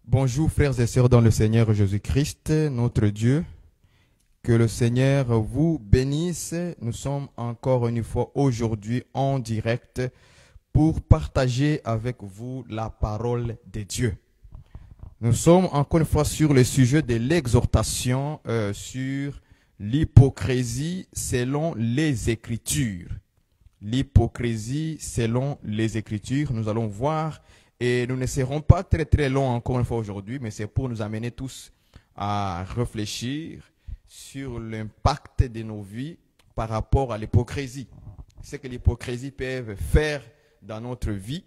Bonjour frères et sœurs dans le Seigneur Jésus-Christ, notre Dieu. Que le Seigneur vous bénisse. Nous sommes encore une fois aujourd'hui en direct pour partager avec vous la parole de Dieu. Nous sommes encore une fois sur le sujet de l'exhortation sur l'hypocrisie selon les Écritures. L'hypocrisie selon les Écritures. Nous allons voir et nous ne serons pas très longs encore une fois aujourd'hui, mais c'est pour nous amener tous à réfléchir sur l'impact de nos vies par rapport à l'hypocrisie. Ce que l'hypocrisie peut faire dans notre vie,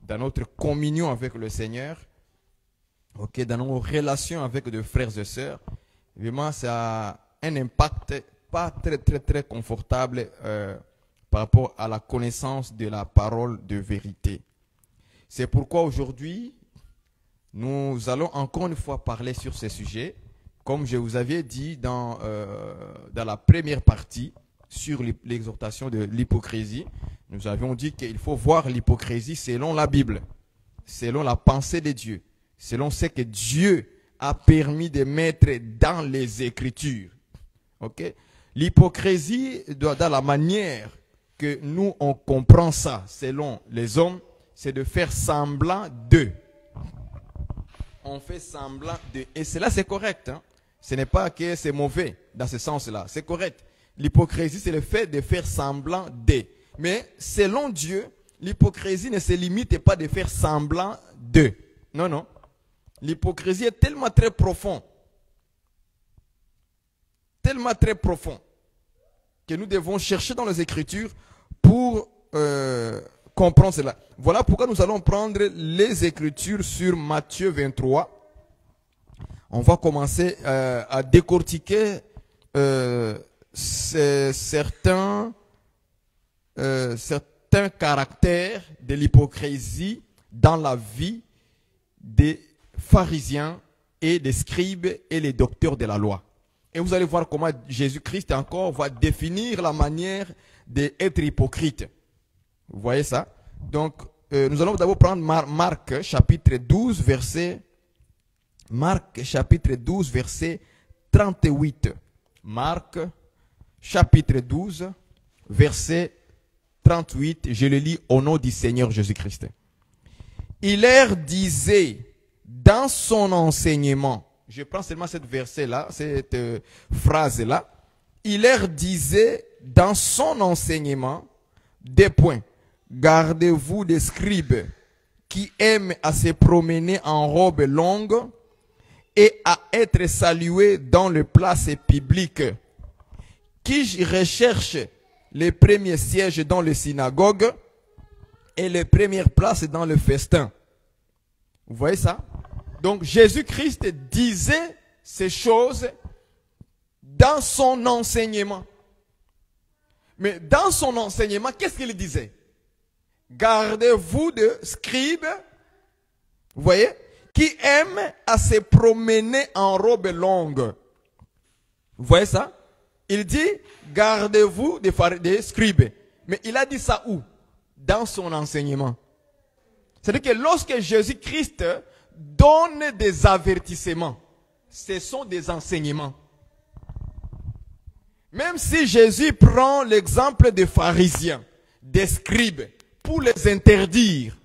dans notre communion avec le Seigneur, dans nos relations avec des frères et sœurs. Vraiment, ça a un impact pas très confortable par rapport à la connaissance de la parole de vérité. C'est pourquoi aujourd'hui, nous allons encore une fois parler sur ce sujet. Comme je vous avais dit dans la première partie sur l'exhortation de l'hypocrisie, nous avions dit qu'il faut voir l'hypocrisie selon la Bible, selon la pensée de Dieu, selon ce que Dieu a permis de mettre dans les Écritures. L'hypocrisie, dans la manière que nous on comprend ça, selon les hommes, c'est de faire semblant d'eux. On fait semblant d'eux. Et cela, c'est correct. Ce n'est pas que c'est mauvais dans ce sens-là. C'est correct. L'hypocrisie, c'est le fait de faire semblant d'eux. Mais selon Dieu, l'hypocrisie ne se limite pas de faire semblant d'eux. Non. L'hypocrisie est tellement très profond. Tellement très profond. Que nous devons chercher dans les Écritures pour comprendre cela. Voilà pourquoi nous allons prendre les Écritures sur Matthieu 23. On va commencer à décortiquer certains caractères de l'hypocrisie dans la vie des pharisiens et des scribes et les docteurs de la loi. Et vous allez voir comment Jésus-Christ encore va définir la manière d'être hypocrite. Vous voyez ça? Donc, nous allons d'abord prendre Marc chapitre 12, verset 38. Marc chapitre 12, verset 38. Je le lis au nom du Seigneur Jésus-Christ. Il leur disait dans son enseignement, je prends seulement cette verset-là, cette phrase-là. Il leur disait dans son enseignement, des points. Gardez-vous des scribes qui aiment à se promener en robe longue et à être salués dans les places publiques, qui recherchent les premiers sièges dans les synagogues et les premières places dans le festin. Vous voyez ça? Donc Jésus-Christ disait ces choses dans son enseignement. Mais dans son enseignement, qu'est-ce qu'il disait? Gardez-vous de scribes, vous voyez, qui aiment à se promener en robe longue. Vous voyez ça? Il dit, gardez-vous des scribes. Mais il a dit ça où? Dans son enseignement. C'est-à-dire que lorsque Jésus-Christ donne des avertissements, ce sont des enseignements. Même si Jésus prend l'exemple des pharisiens, des scribes, pour les interdire.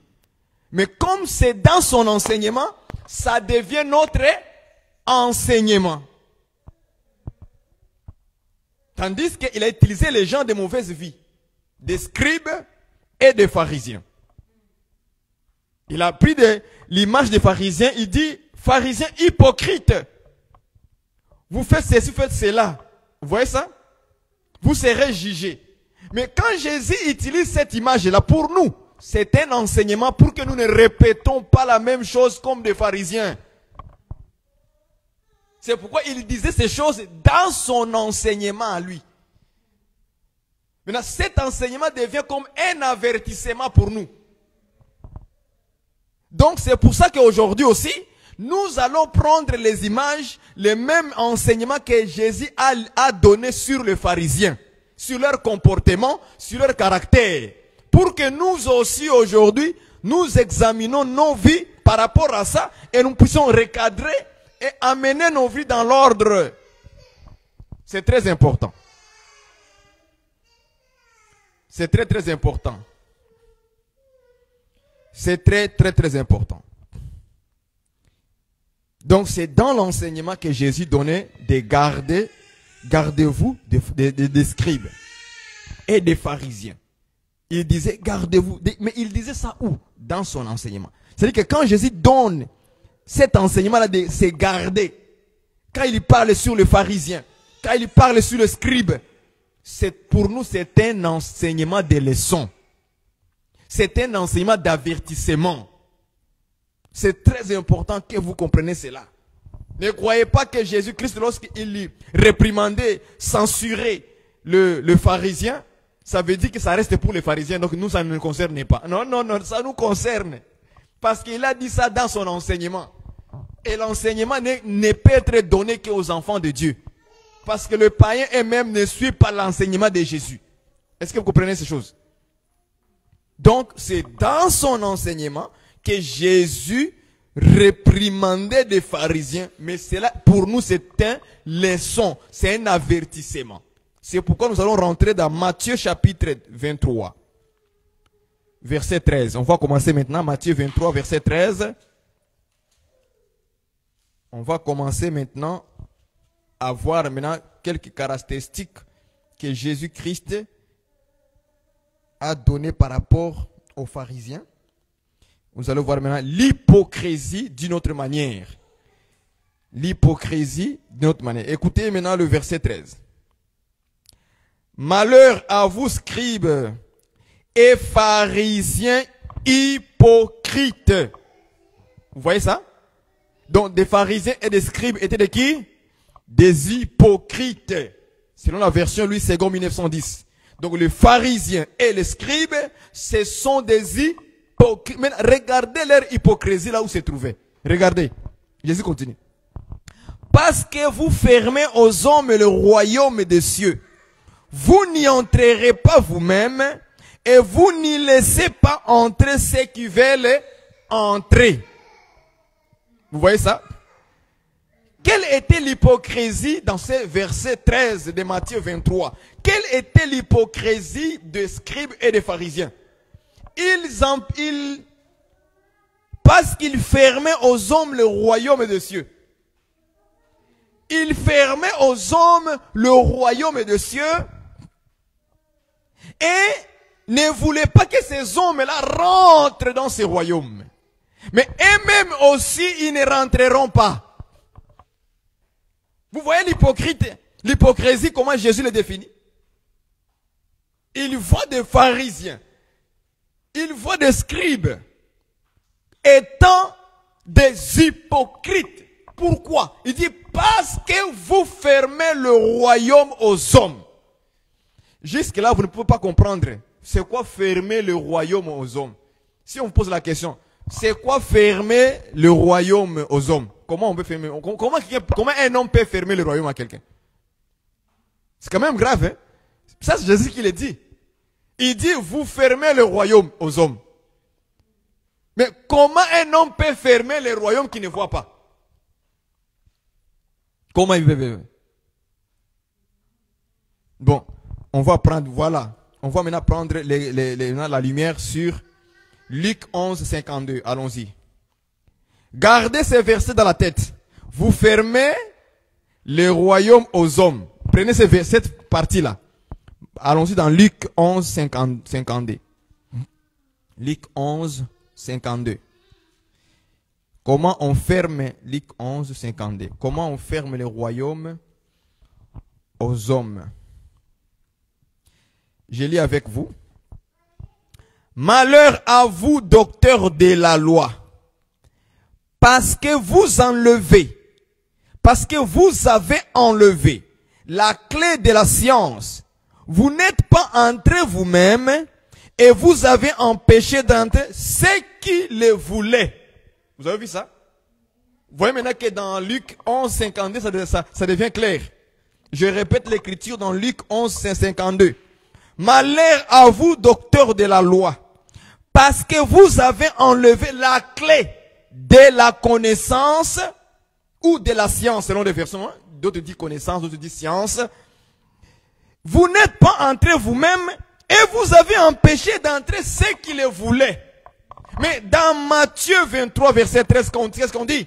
Mais comme c'est dans son enseignement, ça devient notre enseignement. Tandis qu'il a utilisé les gens de mauvaise vie, des scribes et des pharisiens. Il a pris l'image des pharisiens, il dit, pharisiens hypocrites, vous faites ceci, vous faites cela. Vous voyez ça? Vous serez jugés. Mais quand Jésus utilise cette image-là pour nous, c'est un enseignement pour que nous ne répétons pas la même chose comme des pharisiens. C'est pourquoi il disait ces choses dans son enseignement à lui. Maintenant, cet enseignement devient comme un avertissement pour nous. Donc, c'est pour ça qu'aujourd'hui aussi, nous allons prendre les images, les mêmes enseignements que Jésus a donné sur les pharisiens, sur leur comportement, sur leur caractère, pour que nous aussi aujourd'hui, nous examinons nos vies par rapport à ça et nous puissions recadrer et amener nos vies dans l'ordre. C'est très important. C'est très très important. C'est très très très important. Donc c'est dans l'enseignement que Jésus donnait des gardez-vous des scribes et des pharisiens. Il disait gardez-vous, mais il disait ça où? Dans son enseignement. C'est-à-dire que quand Jésus donne cet enseignement-là de se garder, quand il parle sur les pharisiens, quand il parle sur le scribe, pour nous c'est un enseignement de leçon. C'est un enseignement d'avertissement. C'est très important que vous compreniez cela. Ne croyez pas que Jésus-Christ, lorsqu'il réprimandait, censurait le pharisien, ça veut dire que ça reste pour les pharisiens, donc nous, ça ne nous concerne pas. Non, non, non, ça nous concerne. Parce qu'il a dit ça dans son enseignement. Et l'enseignement ne peut être donné qu'aux enfants de Dieu. Parce que le païen eux-mêmes ne suit pas l'enseignement de Jésus. Est-ce que vous comprenez ces choses? Donc, c'est dans son enseignement que Jésus réprimandait des pharisiens. Mais cela, pour nous, c'est une leçon, c'est un avertissement. C'est pourquoi nous allons rentrer dans Matthieu chapitre 23, verset 13. On va commencer maintenant, Matthieu 23, verset 13. On va commencer maintenant à voir maintenant quelques caractéristiques que Jésus-Christ a données par rapport aux pharisiens. Nous allons voir maintenant l'hypocrisie d'une autre manière. L'hypocrisie d'une autre manière. Écoutez maintenant le verset 13. Malheur à vous, scribes et pharisiens hypocrites. Vous voyez ça? Donc des pharisiens et des scribes étaient de qui? Des hypocrites. Selon la version Louis II 1910. Donc les pharisiens et les scribes, ce sont des hypocrites. Mais regardez leur hypocrisie là où se trouvaient. Regardez. Jésus continue. Parce que vous fermez aux hommes le royaume des cieux. Vous n'y entrerez pas vous-même et vous n'y laissez pas entrer ceux qui veulent entrer. Vous voyez ça? Quelle était l'hypocrisie dans ce verset 13 de Matthieu 23? Quelle était l'hypocrisie des scribes et des pharisiens? Parce qu'ils fermaient aux hommes le royaume des cieux. Ils fermaient aux hommes le royaume des cieux et ne voulaient pas que ces hommes-là rentrent dans ce royaume. Mais eux-mêmes aussi, ils ne rentreront pas. Vous voyez l'hypocrisie, comment Jésus le définit? Il voit des pharisiens, il voit des scribes étant des hypocrites. Pourquoi? Il dit parce que vous fermez le royaume aux hommes. Jusque-là, vous ne pouvez pas comprendre. C'est quoi fermer le royaume aux hommes? Si on vous pose la question, c'est quoi fermer le royaume aux hommes? Comment on peut fermer? Comment un homme peut fermer le royaume à quelqu'un? C'est quand même grave, hein? Ça, c'est Jésus qui le dit. Il dit, vous fermez le royaume aux hommes. Mais comment un homme peut fermer le royaume qu'il ne voit pas? Comment il peut faire? Bon, on va prendre, voilà. On va maintenant prendre la lumière sur Luc 11, 52. Allons-y. Gardez ces versets dans la tête. Vous fermez le royaume aux hommes. Prenez cette partie-là. Allons-y dans Luc 11, 52. Luc 11, 52. Comment on ferme, Luc 11, 52. Comment on ferme le royaume aux hommes? Je lis avec vous. Malheur à vous, docteurs de la loi, parce que vous avez enlevé la clé de la science. Vous n'êtes pas entrés vous-même et vous avez empêché d'entrer ceux qui le voulaient. Vous avez vu ça? Vous voyez maintenant que dans Luc 11, 52, ça devient clair. Je répète l'écriture dans Luc 11, 52. Malheur à vous, docteurs de la loi, parce que vous avez enlevé la clé de la connaissance ou de la science, selon les versions. Hein? D'autres disent connaissance, d'autres disent science. Vous n'êtes pas entrés vous-même et vous avez empêché d'entrer ceux qui le voulaient. Mais dans Matthieu 23, verset 13, qu'est-ce qu'on dit?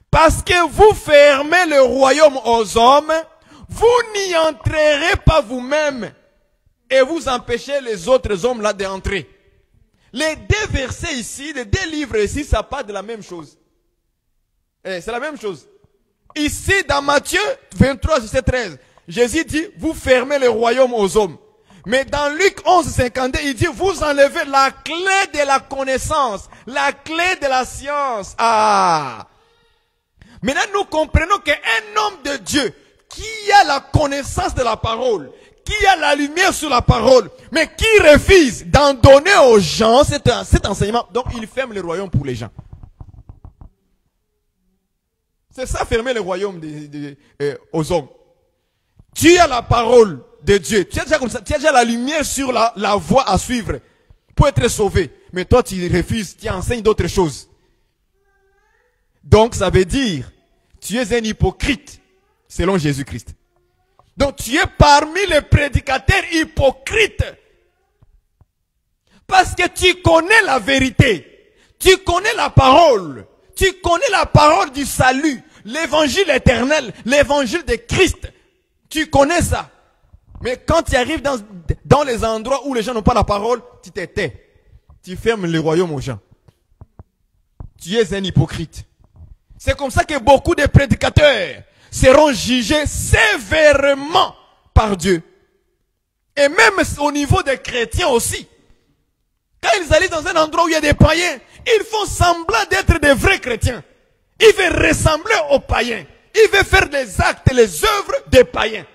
Parce que vous fermez le royaume aux hommes, vous n'y entrerez pas vous-même et vous empêchez les autres hommes là d'entrer. Les deux versets ici, les deux livres ici, ça parle de la même chose. C'est la même chose. Ici, dans Matthieu 23, verset 13, Jésus dit, vous fermez le royaume aux hommes. Mais dans Luc 11, 52, il dit, vous enlevez la clé de la connaissance, la clé de la science. Ah! Maintenant, nous comprenons qu'un homme de Dieu, qui a la connaissance de la parole, qui a la lumière sur la parole, mais qui refuse d'en donner aux gens cet enseignement, donc il ferme le royaume pour les gens. C'est ça, fermer le royaume aux hommes. Tu as la parole de Dieu. Tu as déjà comme ça, tu as déjà la lumière sur la voie à suivre pour être sauvé. Mais toi, tu refuses, tu enseignes d'autres choses. Donc, ça veut dire, tu es un hypocrite, selon Jésus-Christ. Donc, tu es parmi les prédicateurs hypocrites. Parce que tu connais la vérité. Tu connais la parole. Tu connais la parole du salut. L'évangile éternel. L'évangile de Christ. Tu connais ça. Mais quand tu arrives dans les endroits où les gens n'ont pas la parole, tu te tais. Tu fermes le royaume aux gens. Tu es un hypocrite. C'est comme ça que beaucoup de prédicateurs seront jugés sévèrement par Dieu. Et même au niveau des chrétiens aussi. Quand ils allaient dans un endroit où il y a des païens, ils font semblant d'être des vrais chrétiens. Ils veulent ressembler aux païens. Ils veulent faire des actes, les œuvres des païens.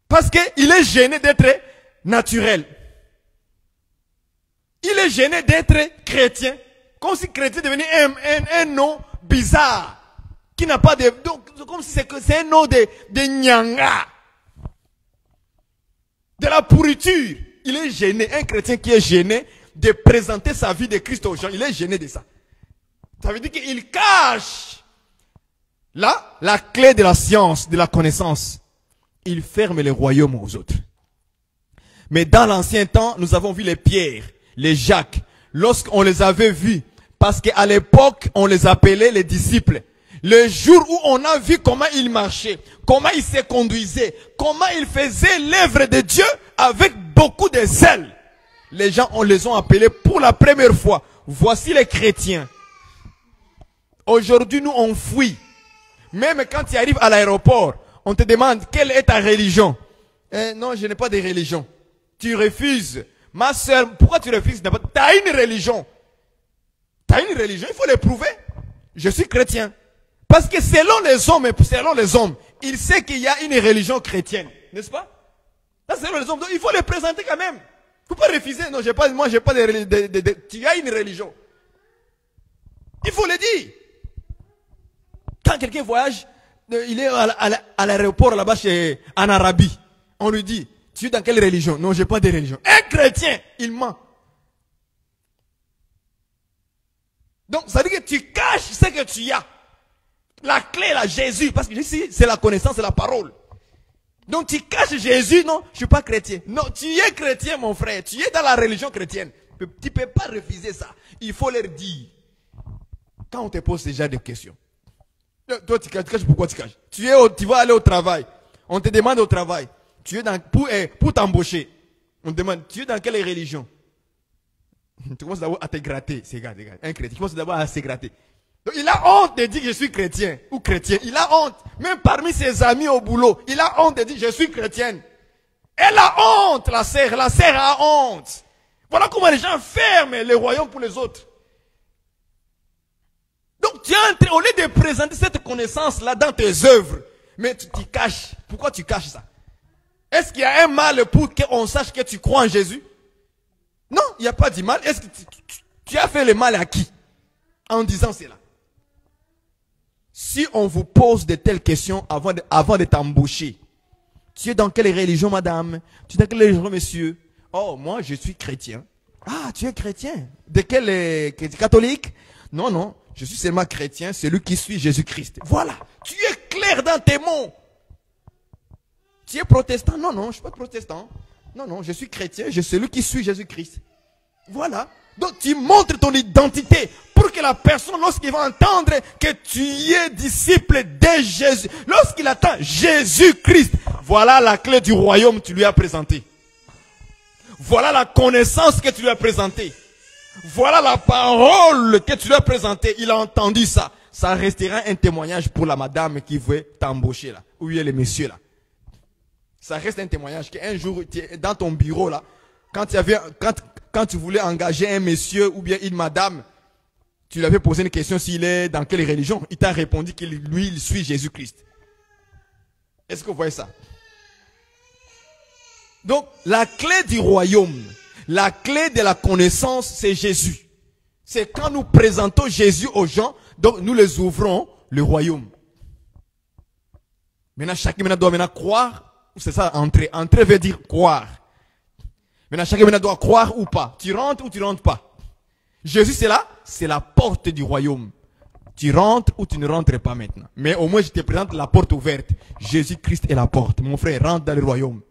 Parce qu'il est gêné d'être naturel. Il est gêné d'être chrétien. Comme si chrétien devenait un nom bizarre. Qui n'a pas de... Donc, comme si c'est un nom de nyanga. De la pourriture. Il est gêné. Un chrétien qui est gêné de présenter sa vie de Christ aux gens. Il est gêné de ça. Ça veut dire qu'il cache la clé de la science, de la connaissance. Il ferme les royaumes aux autres. Mais dans l'ancien temps, nous avons vu les Pierre, les Jacques, lorsqu'on les avait vus, parce qu'à l'époque, on les appelait les disciples. Le jour où on a vu comment ils marchaient, comment ils se conduisaient, comment ils faisaient l'œuvre de Dieu avec beaucoup de zèle, les gens, on les a appelés pour la première fois. Voici les chrétiens. Aujourd'hui, nous, on fuit. Même quand tu arrives à l'aéroport, on te demande quelle est ta religion. Non, je n'ai pas de religion. Tu refuses. Ma soeur, pourquoi tu refuses? Tu as une religion. Tu as une religion, il faut le prouver. Je suis chrétien. Parce que selon les hommes, il sait qu'il y a une religion chrétienne. N'est-ce pas? Là, selon les hommes, donc il faut le présenter quand même. Il ne faut pas refuser. Non, moi, j'ai pas de tu as une religion. Il faut le dire. Quand quelqu'un voyage, il est à l'aéroport là-bas en Arabie. On lui dit, tu es dans quelle religion? Non, j'ai pas de religion. Un chrétien, il ment. Donc, ça veut dire que tu caches ce que tu as. La clé, là, Jésus. Parce que ici, c'est la connaissance, c'est la parole. Donc, tu caches Jésus, non, je suis pas chrétien. Non, tu es chrétien, mon frère. Tu es dans la religion chrétienne. Tu peux pas refuser ça. Il faut leur dire. Quand on te pose déjà des questions. Toi, tu caches, pourquoi tu caches? Tu vas aller au travail. On te demande au travail. Tu es pour t'embaucher. On te demande, tu es dans quelle religion? Tu commences d'abord à te gratter. C'est un chrétien. Tu commences d'abord à se gratter. Donc, il a honte de dire que je suis chrétien ou chrétien. Il a honte. Même parmi ses amis au boulot, il a honte de dire je suis chrétienne. Elle a honte, la sœur. La sœur a honte. Voilà comment les gens ferment le royaume pour les autres. Donc, tu es en train, au lieu de présenter cette connaissance-là dans tes œuvres, mais tu t'y caches. Pourquoi tu caches ça? Est-ce qu'il y a un mal pour qu'on sache que tu crois en Jésus? Non, il n'y a pas de mal. Est-ce que tu as fait le mal à qui? En disant cela. Si on vous pose de telles questions avant de t'embaucher, tu es dans quelle religion, madame? Tu es dans quelle religion, monsieur? Oh, moi, je suis chrétien. Ah, tu es chrétien. De quel catholique? Non, non, je suis seulement chrétien, celui qui suit Jésus-Christ. Voilà, tu es clair dans tes mots. Tu es protestant? Non, non, je ne suis pas protestant. Non, non, je suis chrétien, je suis celui qui suit Jésus-Christ. Voilà. Donc tu montres ton identité pour que la personne, lorsqu'il va entendre que tu es disciple de Jésus, lorsqu'il attend Jésus-Christ, voilà la clé du royaume que tu lui as présentée. Voilà la connaissance que tu lui as présentée. Voilà la parole que tu lui as présentée. Il a entendu ça. Ça restera un témoignage pour la madame qui veut t'embaucher là. Ou bien les messieurs là. Ça reste un témoignage qu'un jour, dans ton bureau là, quand tu voulais engager un monsieur ou bien une madame, tu lui avais posé une question s'il est dans quelle religion. Il t'a répondu qu'il lui, il suit Jésus-Christ. Est-ce que vous voyez ça? Donc, la clé du royaume, la clé de la connaissance, c'est Jésus. C'est quand nous présentons Jésus aux gens, donc nous les ouvrons le royaume. Maintenant, chacun doit maintenant croire. C'est ça, entrer. Entrer veut dire croire. Maintenant, chacun doit croire ou pas. Tu rentres ou tu rentres pas. Jésus, c'est là, c'est la porte du royaume. Tu rentres ou tu ne rentres pas maintenant. Mais au moins, je te présente la porte ouverte. Jésus-Christ est la porte. Mon frère, rentre dans le royaume.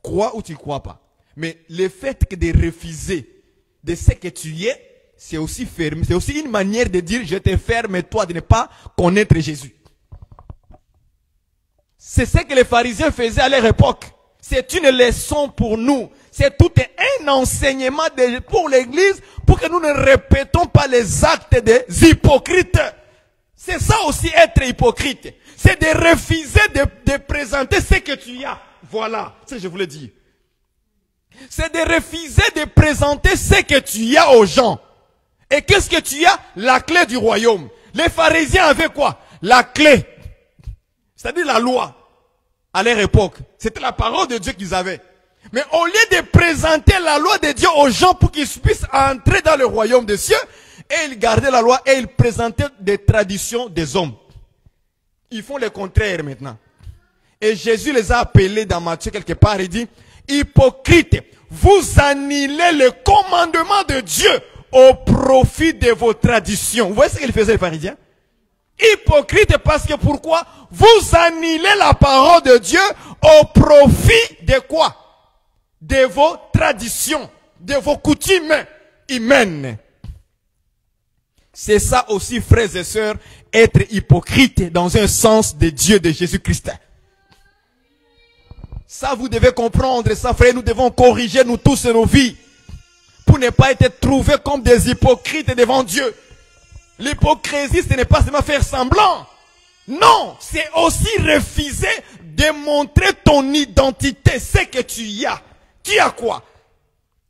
Crois ou tu ne crois pas. Mais le fait que de refuser de ce que tu es, c'est aussi ferme. C'est aussi une manière de dire, je te ferme toi de ne pas connaître Jésus. C'est ce que les pharisiens faisaient à leur époque. C'est une leçon pour nous. C'est tout un enseignement pour l'église pour que nous ne répétons pas les actes des hypocrites. C'est ça aussi être hypocrite. C'est de refuser de présenter ce que tu as. Voilà ce que je voulais dire. C'est de refuser de présenter ce que tu as aux gens. Et qu'est-ce que tu as? La clé du royaume. Les pharisiens avaient quoi? La clé. C'est-à-dire la loi. À leur époque, c'était la parole de Dieu qu'ils avaient. Mais au lieu de présenter la loi de Dieu aux gens pour qu'ils puissent entrer dans le royaume des cieux, et ils gardaient la loi et ils présentaient des traditions des hommes. Ils font le contraire maintenant. Et Jésus les a appelés dans Matthieu quelque part, il dit, hypocrites, vous annulez le commandement de Dieu au profit de vos traditions. Vous voyez ce qu'ils faisaient les pharisiens? Hypocrite parce que pourquoi? Vous annulez la parole de Dieu au profit de quoi? De vos traditions, de vos coutumes humaines. C'est ça aussi, frères et sœurs, être hypocrite dans un sens de Dieu, de Jésus-Christ. Ça, vous devez comprendre ça, frère. Nous devons corriger, nous tous, nos vies, pour ne pas être trouvés comme des hypocrites devant Dieu. L'hypocrisie, ce n'est pas seulement faire semblant. Non, c'est aussi refuser de montrer ton identité, ce que tu as. Tu as quoi?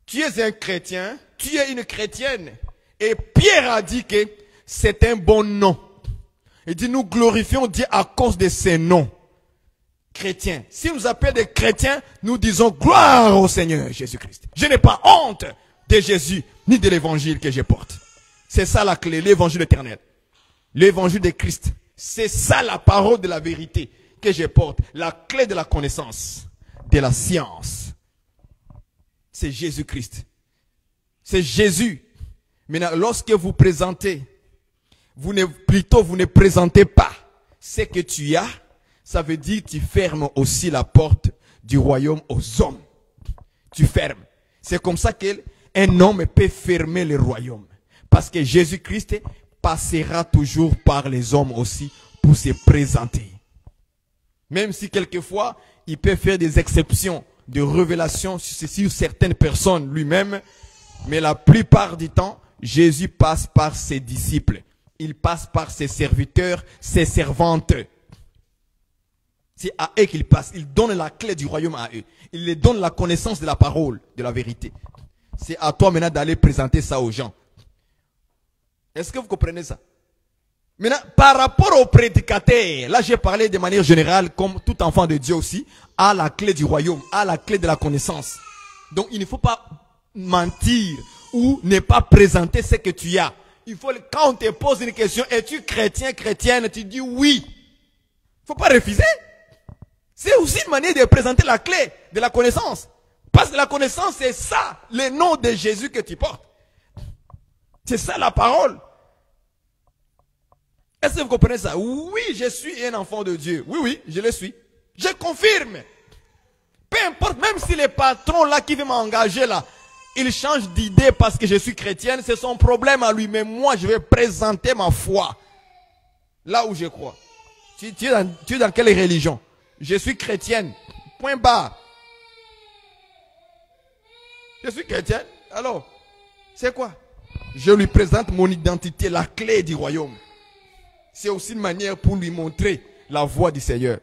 Tu es un chrétien, tu es une chrétienne. Et Pierre a dit que c'est un bon nom. Il dit, nous glorifions Dieu à cause de ces noms. Chrétiens. Si nous appelons des chrétiens, nous disons gloire au Seigneur Jésus-Christ. Je n'ai pas honte de Jésus, ni de l'évangile que je porte. C'est ça la clé, l'évangile éternel. L'évangile de Christ. C'est ça la parole de la vérité que je porte. La clé de la connaissance, de la science. C'est Jésus-Christ. C'est Jésus. Maintenant, lorsque vous présentez, vous ne présentez pas ce que tu as, ça veut dire que tu fermes aussi la porte du royaume aux hommes. Tu fermes. C'est comme ça qu'un homme peut fermer le royaume. Parce que Jésus-Christ passera toujours par les hommes aussi pour se présenter. Même si quelquefois, il peut faire des exceptions de révélation sur certaines personnes lui-même. Mais la plupart du temps, Jésus passe par ses disciples. Il passe par ses serviteurs, ses servantes. C'est à eux qu'il passe. Il donne la clé du royaume à eux. Il les donne la connaissance de la parole, de la vérité. C'est à toi maintenant d'aller présenter ça aux gens. Est-ce que vous comprenez ça? Maintenant, par rapport aux prédicateurs, là j'ai parlé de manière générale, comme tout enfant de Dieu aussi, à la clé du royaume, à la clé de la connaissance. Donc il ne faut pas mentir ou ne pas présenter ce que tu as. Il faut, quand on te pose une question, es-tu chrétien, chrétienne, tu dis oui. Il ne faut pas refuser. C'est aussi une manière de présenter la clé de la connaissance. Parce que la connaissance, c'est ça, le nom de Jésus que tu portes. C'est ça la parole. Est-ce que vous comprenez ça? Oui, je suis un enfant de Dieu. Oui, oui, je le suis. Je confirme. Peu importe, même si les patrons là qui veulent m'engager là, ils changent d'idée parce que je suis chrétienne, c'est son problème à lui. Mais moi, je vais présenter ma foi. Là où je crois. Tu es dans quelle religion? Je suis chrétienne. Point barre. Je suis chrétienne. Alors, c'est quoi? Je lui présente mon identité, la clé du royaume. C'est aussi une manière pour lui montrer la voie du Seigneur.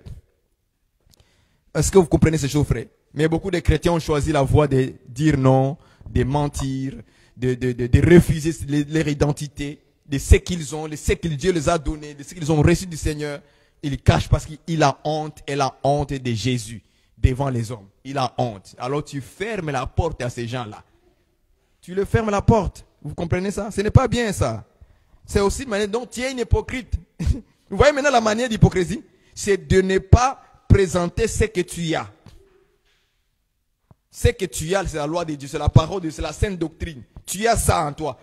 Est-ce que vous comprenez ces choses, frère? Mais beaucoup de chrétiens ont choisi la voie de dire non, de mentir, de refuser leur identité, de ce qu'ils ont, de ce que Dieu les a donné, de ce qu'ils ont reçu du Seigneur. Ils cachent parce qu'il a honte, et la honte de Jésus devant les hommes. Il a honte. Alors tu fermes la porte à ces gens-là. Tu le fermes la porte. Vous comprenez ça? Ce n'est pas bien ça. C'est aussi une manière dont tu es une hypocrite. Vous voyez maintenant la manière d'hypocrisie? C'est de ne pas présenter ce que tu as. Ce que tu as, c'est la loi de Dieu, c'est la parole de Dieu, c'est la sainte doctrine. Tu as ça en toi.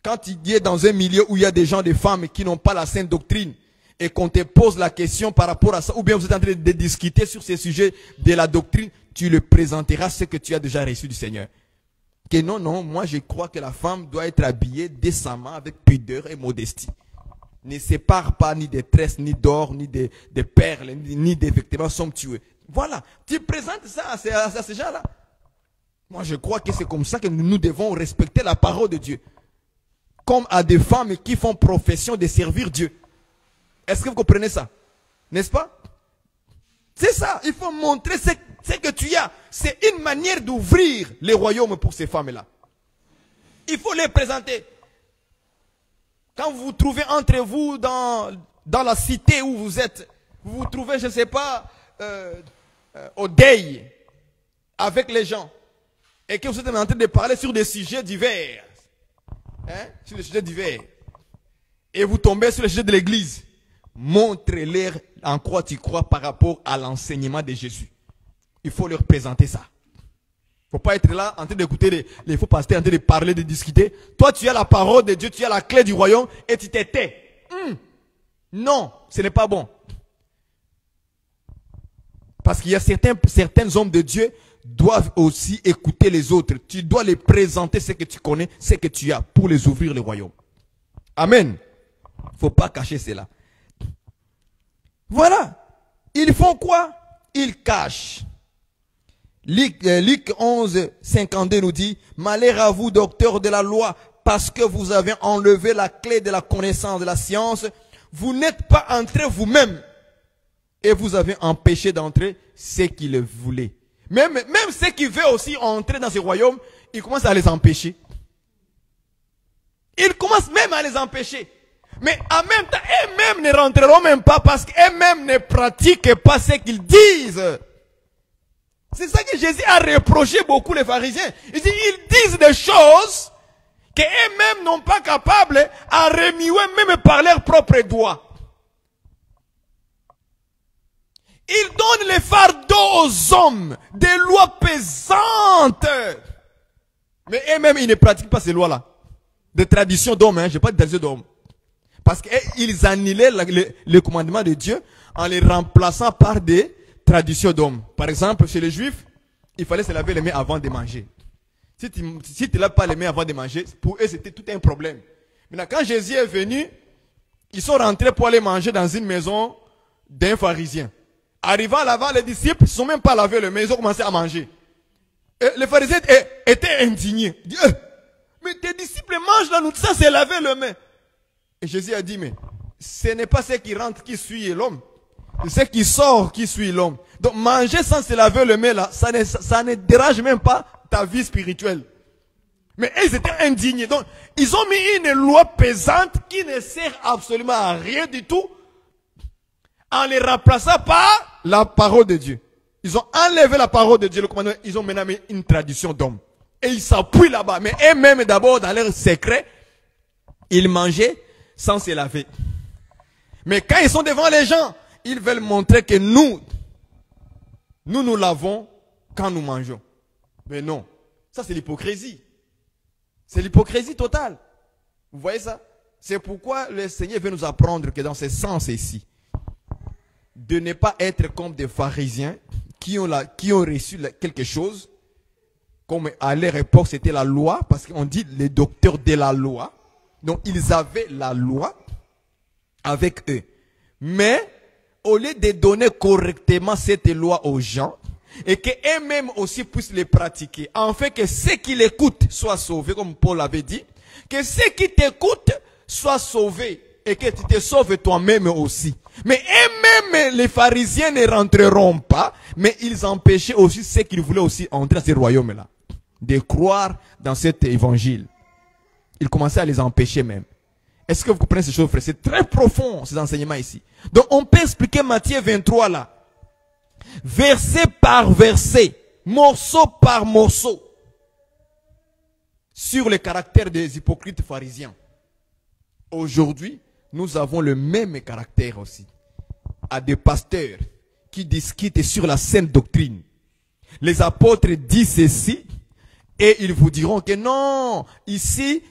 Quand tu es dans un milieu où il y a des gens, des femmes qui n'ont pas la sainte doctrine, et qu'on te pose la question par rapport à ça, ou bien vous êtes en train de discuter sur ces sujets de la doctrine, tu le présenteras ce que tu as déjà reçu du Seigneur. Que non, non, moi je crois que la femme doit être habillée décemment, avec pudeur et modestie. Ne sépare pas ni des tresses, ni d'or, ni des perles, ni des vêtements somptueux. Voilà, tu présentes ça à ces gens-là. Moi je crois que c'est comme ça que nous devons respecter la parole de Dieu. Comme à des femmes qui font profession de servir Dieu. Est-ce que vous comprenez ça? N'est-ce pas? C'est ça, il faut montrer ce que tu as. C'est une manière d'ouvrir les royaumes pour ces femmes-là. Il faut les présenter. Quand vous vous trouvez entre vous dans la cité où vous êtes, vous vous trouvez, je ne sais pas, au deuil, avec les gens, et que vous êtes en train de parler sur des sujets divers, hein, sur des sujets divers, et vous tombez sur le sujet de l'église, montrez-leur en quoi tu crois par rapport à l'enseignement de Jésus. Il faut leur présenter ça. Il ne faut pas être là en train d'écouter les faux pasteurs, en train de parler, de discuter. Toi, tu as la parole de Dieu, tu as la clé du royaume et tu te tais. Non, ce n'est pas bon. Parce qu'il y a certains hommes de Dieu doivent aussi écouter les autres. Tu dois les présenter ce que tu connais, ce que tu as pour les ouvrir le royaume. Amen. Il ne faut pas cacher cela. Voilà. Ils font quoi? Ils cachent. Luc 11, 52 nous dit, malheur à vous, docteurs de la loi, parce que vous avez enlevé la clé de la connaissance de la science. Vous n'êtes pas entrés vous-même. Et vous avez empêché d'entrer ceux qui le voulaient. Même ceux qui veulent aussi entrer dans ce royaume, ils commencent à les empêcher. Ils commencent même à les empêcher. Mais en même temps, eux-mêmes ne rentreront même pas parce qu'eux-mêmes ne pratiquent pas ce qu'ils disent. C'est ça que Jésus a reproché beaucoup les pharisiens. Il dit, ils disent des choses qu'eux-mêmes n'ont pas capables à remuer même par leurs propres doigts. Ils donnent les fardeaux aux hommes, des lois pesantes. Mais eux-mêmes, ils ne pratiquent pas ces lois-là. Des traditions d'hommes, hein, je n'ai pas de traditions d'hommes. Parce qu'ils annulaient le commandement de Dieu en les remplaçant par des traditions d'hommes. Par exemple, chez les Juifs, il fallait se laver les mains avant de manger. Si tu ne laves pas les mains avant de manger, pour eux, c'était tout un problème. Maintenant, quand Jésus est venu, ils sont rentrés pour aller manger dans une maison d'un pharisien. Arrivant là-bas, les disciples ne se sont même pas lavé les mains, ils ont commencé à manger. Et les pharisiens étaient indignés. Ils disent, mais tes disciples mangent là, nous, ça c'est laver les mains. Et Jésus a dit, mais ce n'est pas ce qui rentre qui suit l'homme. C'est ce qui sort qui suit l'homme. Donc manger sans se laver les mains là, ça ne dérange même pas ta vie spirituelle. Mais ils étaient indignés. Donc ils ont mis une loi pesante qui ne sert absolument à rien du tout en les remplaçant par la parole de Dieu. Ils ont enlevé la parole de Dieu, le commandement, ils ont maintenant mis une tradition d'homme. Et ils s'appuient là-bas. Mais eux-mêmes d'abord dans leur secret, ils mangeaient sans se laver. Mais quand ils sont devant les gens, ils veulent montrer que nous lavons quand nous mangeons. Mais non, ça c'est l'hypocrisie. C'est l'hypocrisie totale. Vous voyez ça? C'est pourquoi le Seigneur veut nous apprendre que dans ce sens ici, de ne pas être comme des pharisiens qui ont reçu quelque chose, comme à leur époque c'était la loi, parce qu'on dit les docteurs de la loi. Donc ils avaient la loi avec eux. Mais au lieu de donner correctement cette loi aux gens, et qu'eux-mêmes aussi puissent les pratiquer, afin que ceux qui l'écoutent soient sauvés, comme Paul avait dit, que ceux qui t'écoutent soient sauvés, et que tu te sauves toi-même aussi. Mais eux-mêmes, les pharisiens ne rentreront pas, mais ils empêchaient aussi ceux qui voulaient aussi entrer dans ce royaume-là, de croire dans cet évangile. Ils commençaient à les empêcher même. Est-ce que vous comprenez ces choses, frère? C'est très profond, ces enseignements ici. Donc, on peut expliquer Matthieu 23 là. Verset par verset, morceau par morceau, sur le caractère des hypocrites pharisiens. Aujourd'hui, nous avons le même caractère aussi. À des pasteurs qui discutent sur la saine doctrine. Les apôtres disent ceci, et ils vous diront que non, ici,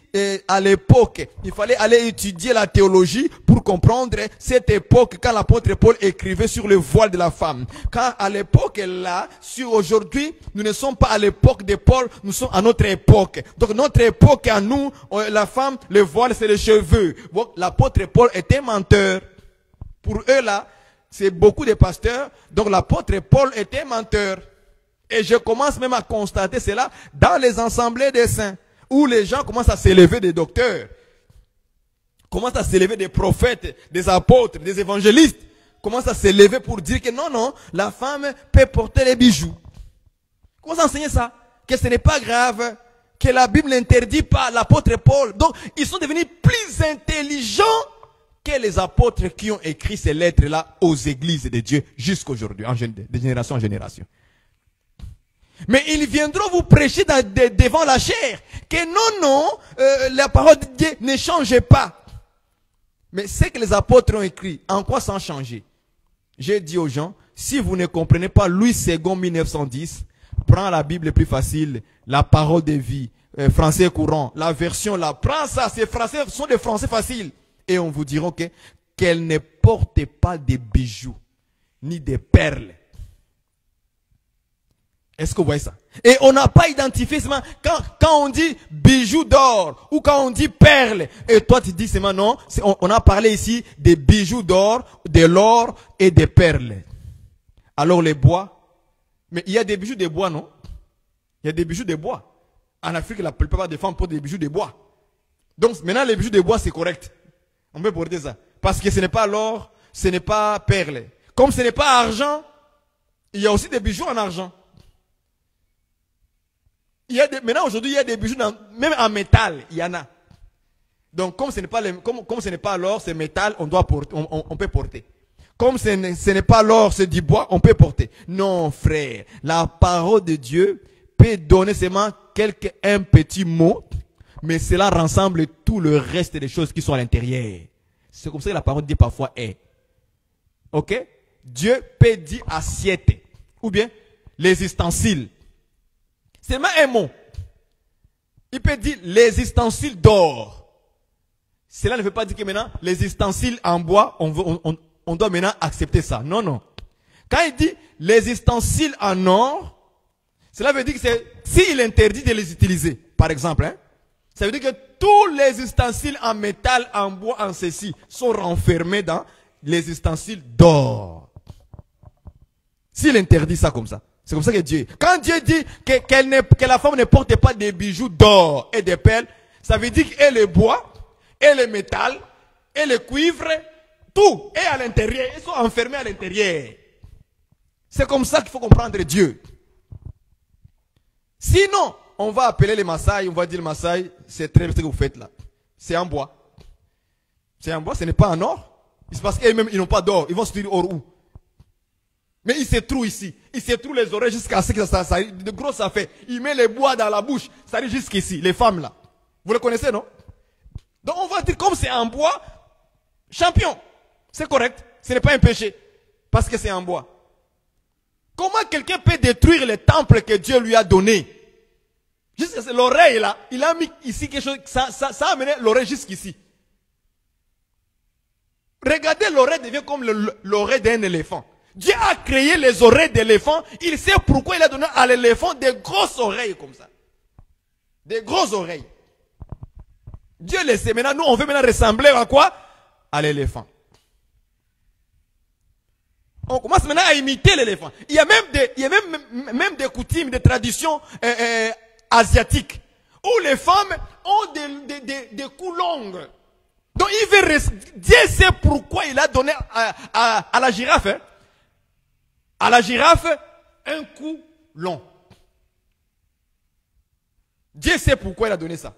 à l'époque, il fallait aller étudier la théologie pour comprendre cette époque quand l'apôtre Paul écrivait sur le voile de la femme. Quand à l'époque là, sur aujourd'hui, nous ne sommes pas à l'époque de Paul, nous sommes à notre époque. Donc notre époque à nous, la femme, le voile c'est les cheveux. Bon, l'apôtre Paul était menteur. Pour eux là, c'est beaucoup de pasteurs, donc l'apôtre Paul était menteur. Et je commence même à constater cela dans les assemblées des saints, où les gens commencent à s'élever des docteurs, commencent à s'élever des prophètes, des apôtres, des évangélistes, commencent à s'élever pour dire que non, non, la femme peut porter les bijoux. Comment enseigner ça? Que ce n'est pas grave, que la Bible n'interdit pas, l'apôtre Paul. Donc, ils sont devenus plus intelligents que les apôtres qui ont écrit ces lettres-là aux églises de Dieu jusqu'aujourd'hui, de génération en génération. Mais ils viendront vous prêcher devant la chair que non, non, la parole de Dieu ne change pas. Mais ce que les apôtres ont écrit, en quoi ça a changé? J'ai dit aux gens, si vous ne comprenez pas Louis II 1910, prends la Bible plus facile, la parole de vie, français courant, la version là, prends ça, ces français sont des français faciles. Et on vous dira qu'elle ne porte pas de bijoux, ni des perles. Est-ce que vous voyez ça? Et on n'a pas identifié seulement, quand on dit bijoux d'or, ou quand on dit perles, et toi tu dis seulement non, on a parlé ici des bijoux d'or, de l'or et des perles. Alors les bois, mais il y a des bijoux de bois, non? Il y a des bijoux de bois. En Afrique, la plupart des femmes portent des bijoux de bois. Donc maintenant les bijoux de bois c'est correct. On peut porter ça. Parce que ce n'est pas l'or, ce n'est pas perles. Comme ce n'est pas argent, il y a aussi des bijoux en argent. Maintenant aujourd'hui il y a des bijoux même en métal, il y en a. Donc comme ce n'est pas comme ce n'est pas l'or, c'est métal, on peut porter. Comme ce n'est pas l'or, c'est du bois, on peut porter. Non frère, la parole de Dieu peut donner seulement un petit mot, mais cela rassemble tout le reste des choses qui sont à l'intérieur. C'est comme ça que la parole de Dieu parfois est. Ok? Dieu peut dire assiette, ou bien les ustensiles. C'est seulement un mot. Il peut dire les ustensiles d'or. Cela ne veut pas dire que maintenant, les ustensiles en bois, on doit maintenant accepter ça. Non, non. Quand il dit les ustensiles en or, cela veut dire que s'il interdit de les utiliser, par exemple, hein, ça veut dire que tous les ustensiles en métal, en bois, en ceci, sont renfermés dans les ustensiles d'or. S'il interdit ça comme ça. C'est comme ça que Dieu... Quand Dieu dit que la femme ne porte pas des bijoux d'or et des perles, ça veut dire que le bois, et le métal, et le cuivre, tout est à l'intérieur. Ils sont enfermés à l'intérieur. C'est comme ça qu'il faut comprendre Dieu. Sinon, on va appeler les Maasai, on va dire le Maasai, c'est très bien ce que vous faites là. C'est en bois. C'est en bois, ce n'est pas en or. C'est parce qu'eux-mêmes, ils n'ont pas d'or. Ils vont se dire or où? Mais il se trouve ici. Il se trouve les oreilles jusqu'à ce que ça de gros ça fait. Il met les bois dans la bouche. Ça arrive jusqu'ici. Les femmes là. Vous le connaissez, non? Donc on va dire comme c'est en bois, champion. C'est correct. Ce n'est pas un péché. Parce que c'est en bois. Comment quelqu'un peut détruire le temple que Dieu lui a donné? Jusqu'à l'oreille là. Il a mis ici quelque chose. Ça a amené l'oreille jusqu'ici. Regardez, l'oreille devient comme l'oreille d'un éléphant. Dieu a créé les oreilles d'éléphant. Il sait pourquoi il a donné à l'éléphant des grosses oreilles comme ça. Des grosses oreilles. Dieu le sait. Maintenant, nous, on veut maintenant ressembler à quoi? À l'éléphant. On commence maintenant à imiter l'éléphant. Il y a même des coutumes, des traditions asiatiques où les femmes ont des coups longs. Donc Dieu sait pourquoi il a donné à la girafe, hein, à la girafe un cou long. Dieu sait pourquoi il a donné ça.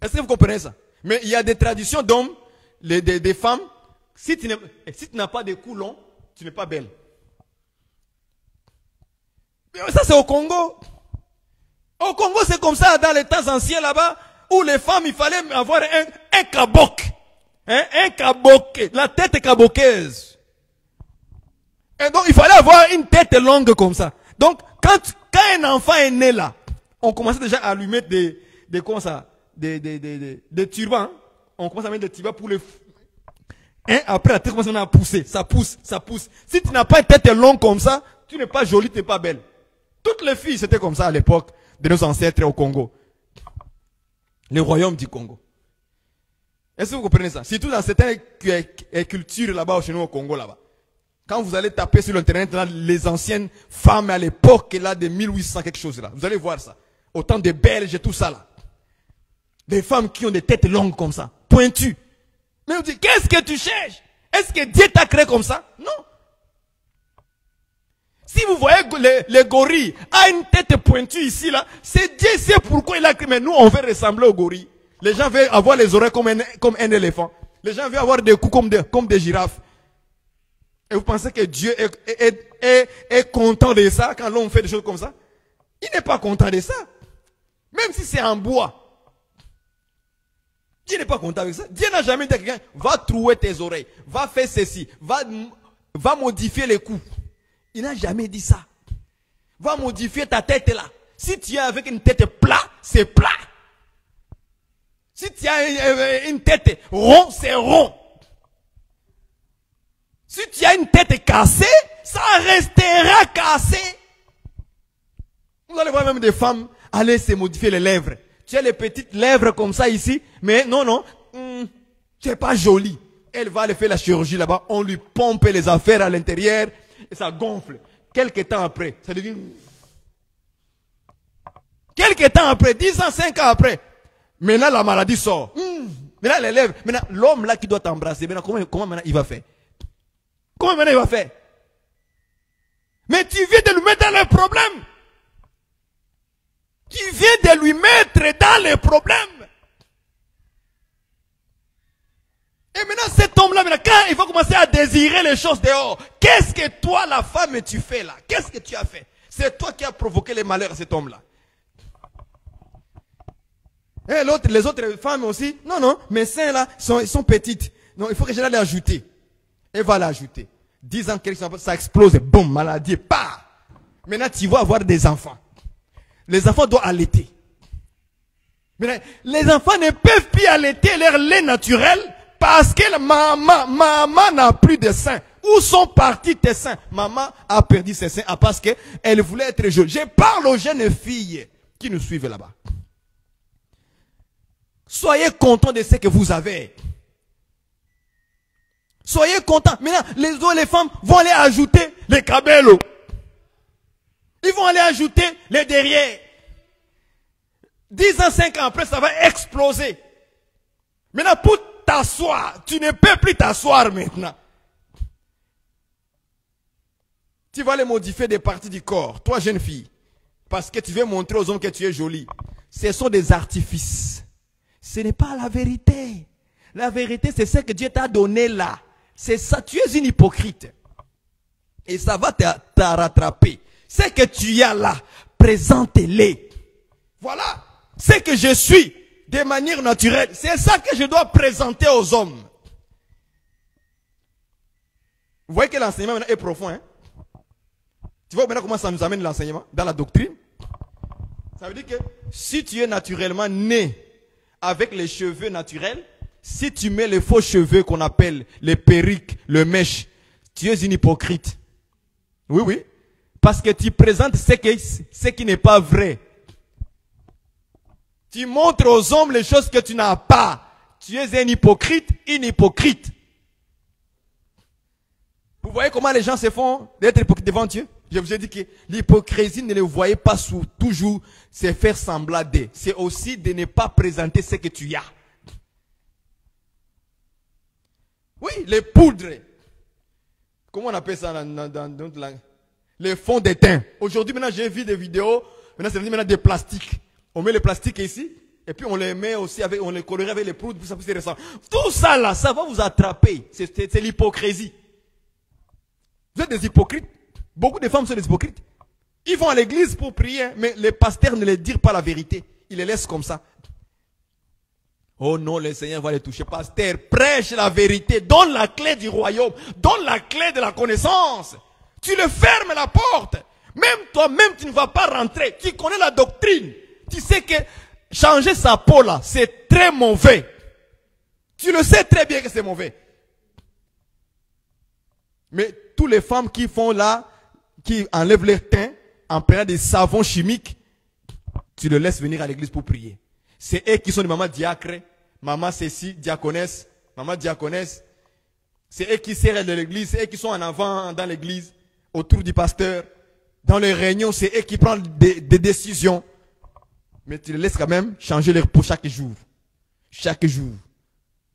Est-ce que vous comprenez ça? Mais il y a des traditions d'hommes, des femmes. Si tu n'as pas de cou long, tu n'es pas belle. Mais ça, c'est au Congo. Au Congo, c'est comme ça dans les temps anciens là-bas, où les femmes, il fallait avoir un kabok. Hein, un kabok. La tête kabokaise. Et donc, il fallait avoir une tête longue comme ça. Donc, quand un enfant est né là, on commençait déjà à lui mettre des turbans. On commence à mettre des turbans pour les... Hein, après, la tête commence à pousser. Ça pousse, ça pousse. Si tu n'as pas une tête longue comme ça, tu n'es pas jolie, tu n'es pas belle. Toutes les filles, c'était comme ça à l'époque de nos ancêtres au Congo. Le royaume du Congo. Est-ce que vous comprenez ça? Surtout dans certaines cultures là-bas, chez nous au Congo là-bas. Quand vous allez taper sur l'internet, là, les anciennes femmes à l'époque, là, de 1800 quelque chose là. Vous allez voir ça. Autant de Belges et tout ça là. Des femmes qui ont des têtes longues comme ça, pointues. Mais on dit, qu'est-ce que tu cherches? Est-ce que Dieu t'a créé comme ça? Non. Si vous voyez les gorilles a une tête pointue ici, là, c'est Dieu sait pourquoi il a créé. Mais nous, on veut ressembler aux gorilles. Les gens veulent avoir les oreilles comme un éléphant. Les gens veulent avoir des coups comme des girafes. Et vous pensez que Dieu est content de ça quand l'homme fait des choses comme ça? Il n'est pas content de ça. Même si c'est en bois. Dieu n'est pas content avec ça. Dieu n'a jamais dit à quelqu'un, va trouer tes oreilles, va faire ceci, va modifier les coups. Il n'a jamais dit ça. Va modifier ta tête là. Si tu es avec une tête plate, c'est plat. Si tu as une tête rond, c'est rond. Si tu as une tête cassée, ça restera cassé. Vous allez voir même des femmes aller se modifier les lèvres. Tu as les petites lèvres comme ça ici, mais non, tu n'es pas jolie. Elle va aller faire la chirurgie là-bas, on lui pompe les affaires à l'intérieur, et ça gonfle. Quelques temps après, ça devient... Quelques temps après, 10 ans, 5 ans après, maintenant la maladie sort. Maintenant les lèvres, maintenant l'homme là qui doit t'embrasser, maintenant comment maintenant il va faire? Comment maintenant il va faire? Mais tu viens de lui mettre dans le problème. Tu viens de lui mettre dans les problèmes. Et maintenant, cet homme-là, quand il va commencer à désirer les choses dehors, qu'est-ce que toi, la femme, tu fais là? Qu'est-ce que tu as fait? C'est toi qui as provoqué les malheurs à cet homme-là. Et les autres femmes aussi, non, mes seins là, sont petites. Non, il faut que je les ajouter. Elle va l'ajouter. 10 ans, ça explose, boum, maladie, pas. Maintenant, tu vas avoir des enfants. Les enfants doivent allaiter. Mais les enfants ne peuvent plus allaiter leur lait naturel parce que maman n'a plus de seins. Où sont partis tes seins? Maman a perdu ses seins parce qu'elle voulait être jolie. Je parle aux jeunes filles qui nous suivent là-bas. Soyez contents de ce que vous avez. Soyez contents. Maintenant, les femmes vont aller ajouter les cabellos. Ils vont aller ajouter les derrières. 10 ans, 5 ans après, ça va exploser. Maintenant, pour t'asseoir, tu ne peux plus t'asseoir maintenant. Tu vas aller modifier des parties du corps, toi jeune fille. Parce que tu veux montrer aux hommes que tu es jolie. Ce sont des artifices. Ce n'est pas la vérité. La vérité, c'est ce que Dieu t'a donné là. C'est ça, tu es une hypocrite. Et ça va te rattraper. Ce que tu as là, présente-les. Voilà. Ce que je suis, de manière naturelle, c'est ça que je dois présenter aux hommes. Vous voyez que l'enseignement maintenant est profond. Hein? Tu vois maintenant comment ça nous amène l'enseignement dans la doctrine? Ça veut dire que si tu es naturellement né avec les cheveux naturels, si tu mets les faux cheveux qu'on appelle les perruques, le mèche, tu es une hypocrite. Oui, oui. Parce que tu présentes ce qui n'est pas vrai. Tu montres aux hommes les choses que tu n'as pas. Tu es un hypocrite, une hypocrite. Vous voyez comment les gens se font d'être hypocrites devant Dieu? Je vous ai dit que l'hypocrisie, ne le voyez pas sous toujours se faire semblant de. C'est aussi de ne pas présenter ce que tu as. Oui, les poudres. Comment on appelle ça dans notre langue? Les fonds de teint. Aujourd'hui, maintenant, j'ai vu des vidéos. Maintenant, c'est maintenant des plastiques. On met les plastiques ici. Et puis, on les met aussi avec, on les colorie avec les poudres pour ça puisse ressembler. Tout ça, là, ça va vous attraper. C'est l'hypocrisie. Vous êtes des hypocrites. Beaucoup de femmes sont des hypocrites. Ils vont à l'église pour prier, mais les pasteurs ne les disent pas la vérité. Ils les laissent comme ça. Oh non, le Seigneur va les toucher. Pasteur, prêche la vérité. Donne la clé du royaume. Donne la clé de la connaissance. Tu le fermes la porte. Même toi-même, tu ne vas pas rentrer. Tu connais la doctrine. Tu sais que changer sa peau là, c'est très mauvais. Tu le sais très bien que c'est mauvais. Mais toutes les femmes qui font là, qui enlèvent leur teint en prenant des savons chimiques, tu le laisses venir à l'église pour prier. C'est eux qui sont des mamans diacres, maman Cécile, diaconesse, maman diaconesse. C'est eux qui servent de l'église, c'est eux qui sont en avant dans l'église, autour du pasteur. Dans les réunions, c'est eux qui prennent des décisions. Mais tu les laisses quand même changer leur peau chaque jour. Chaque jour.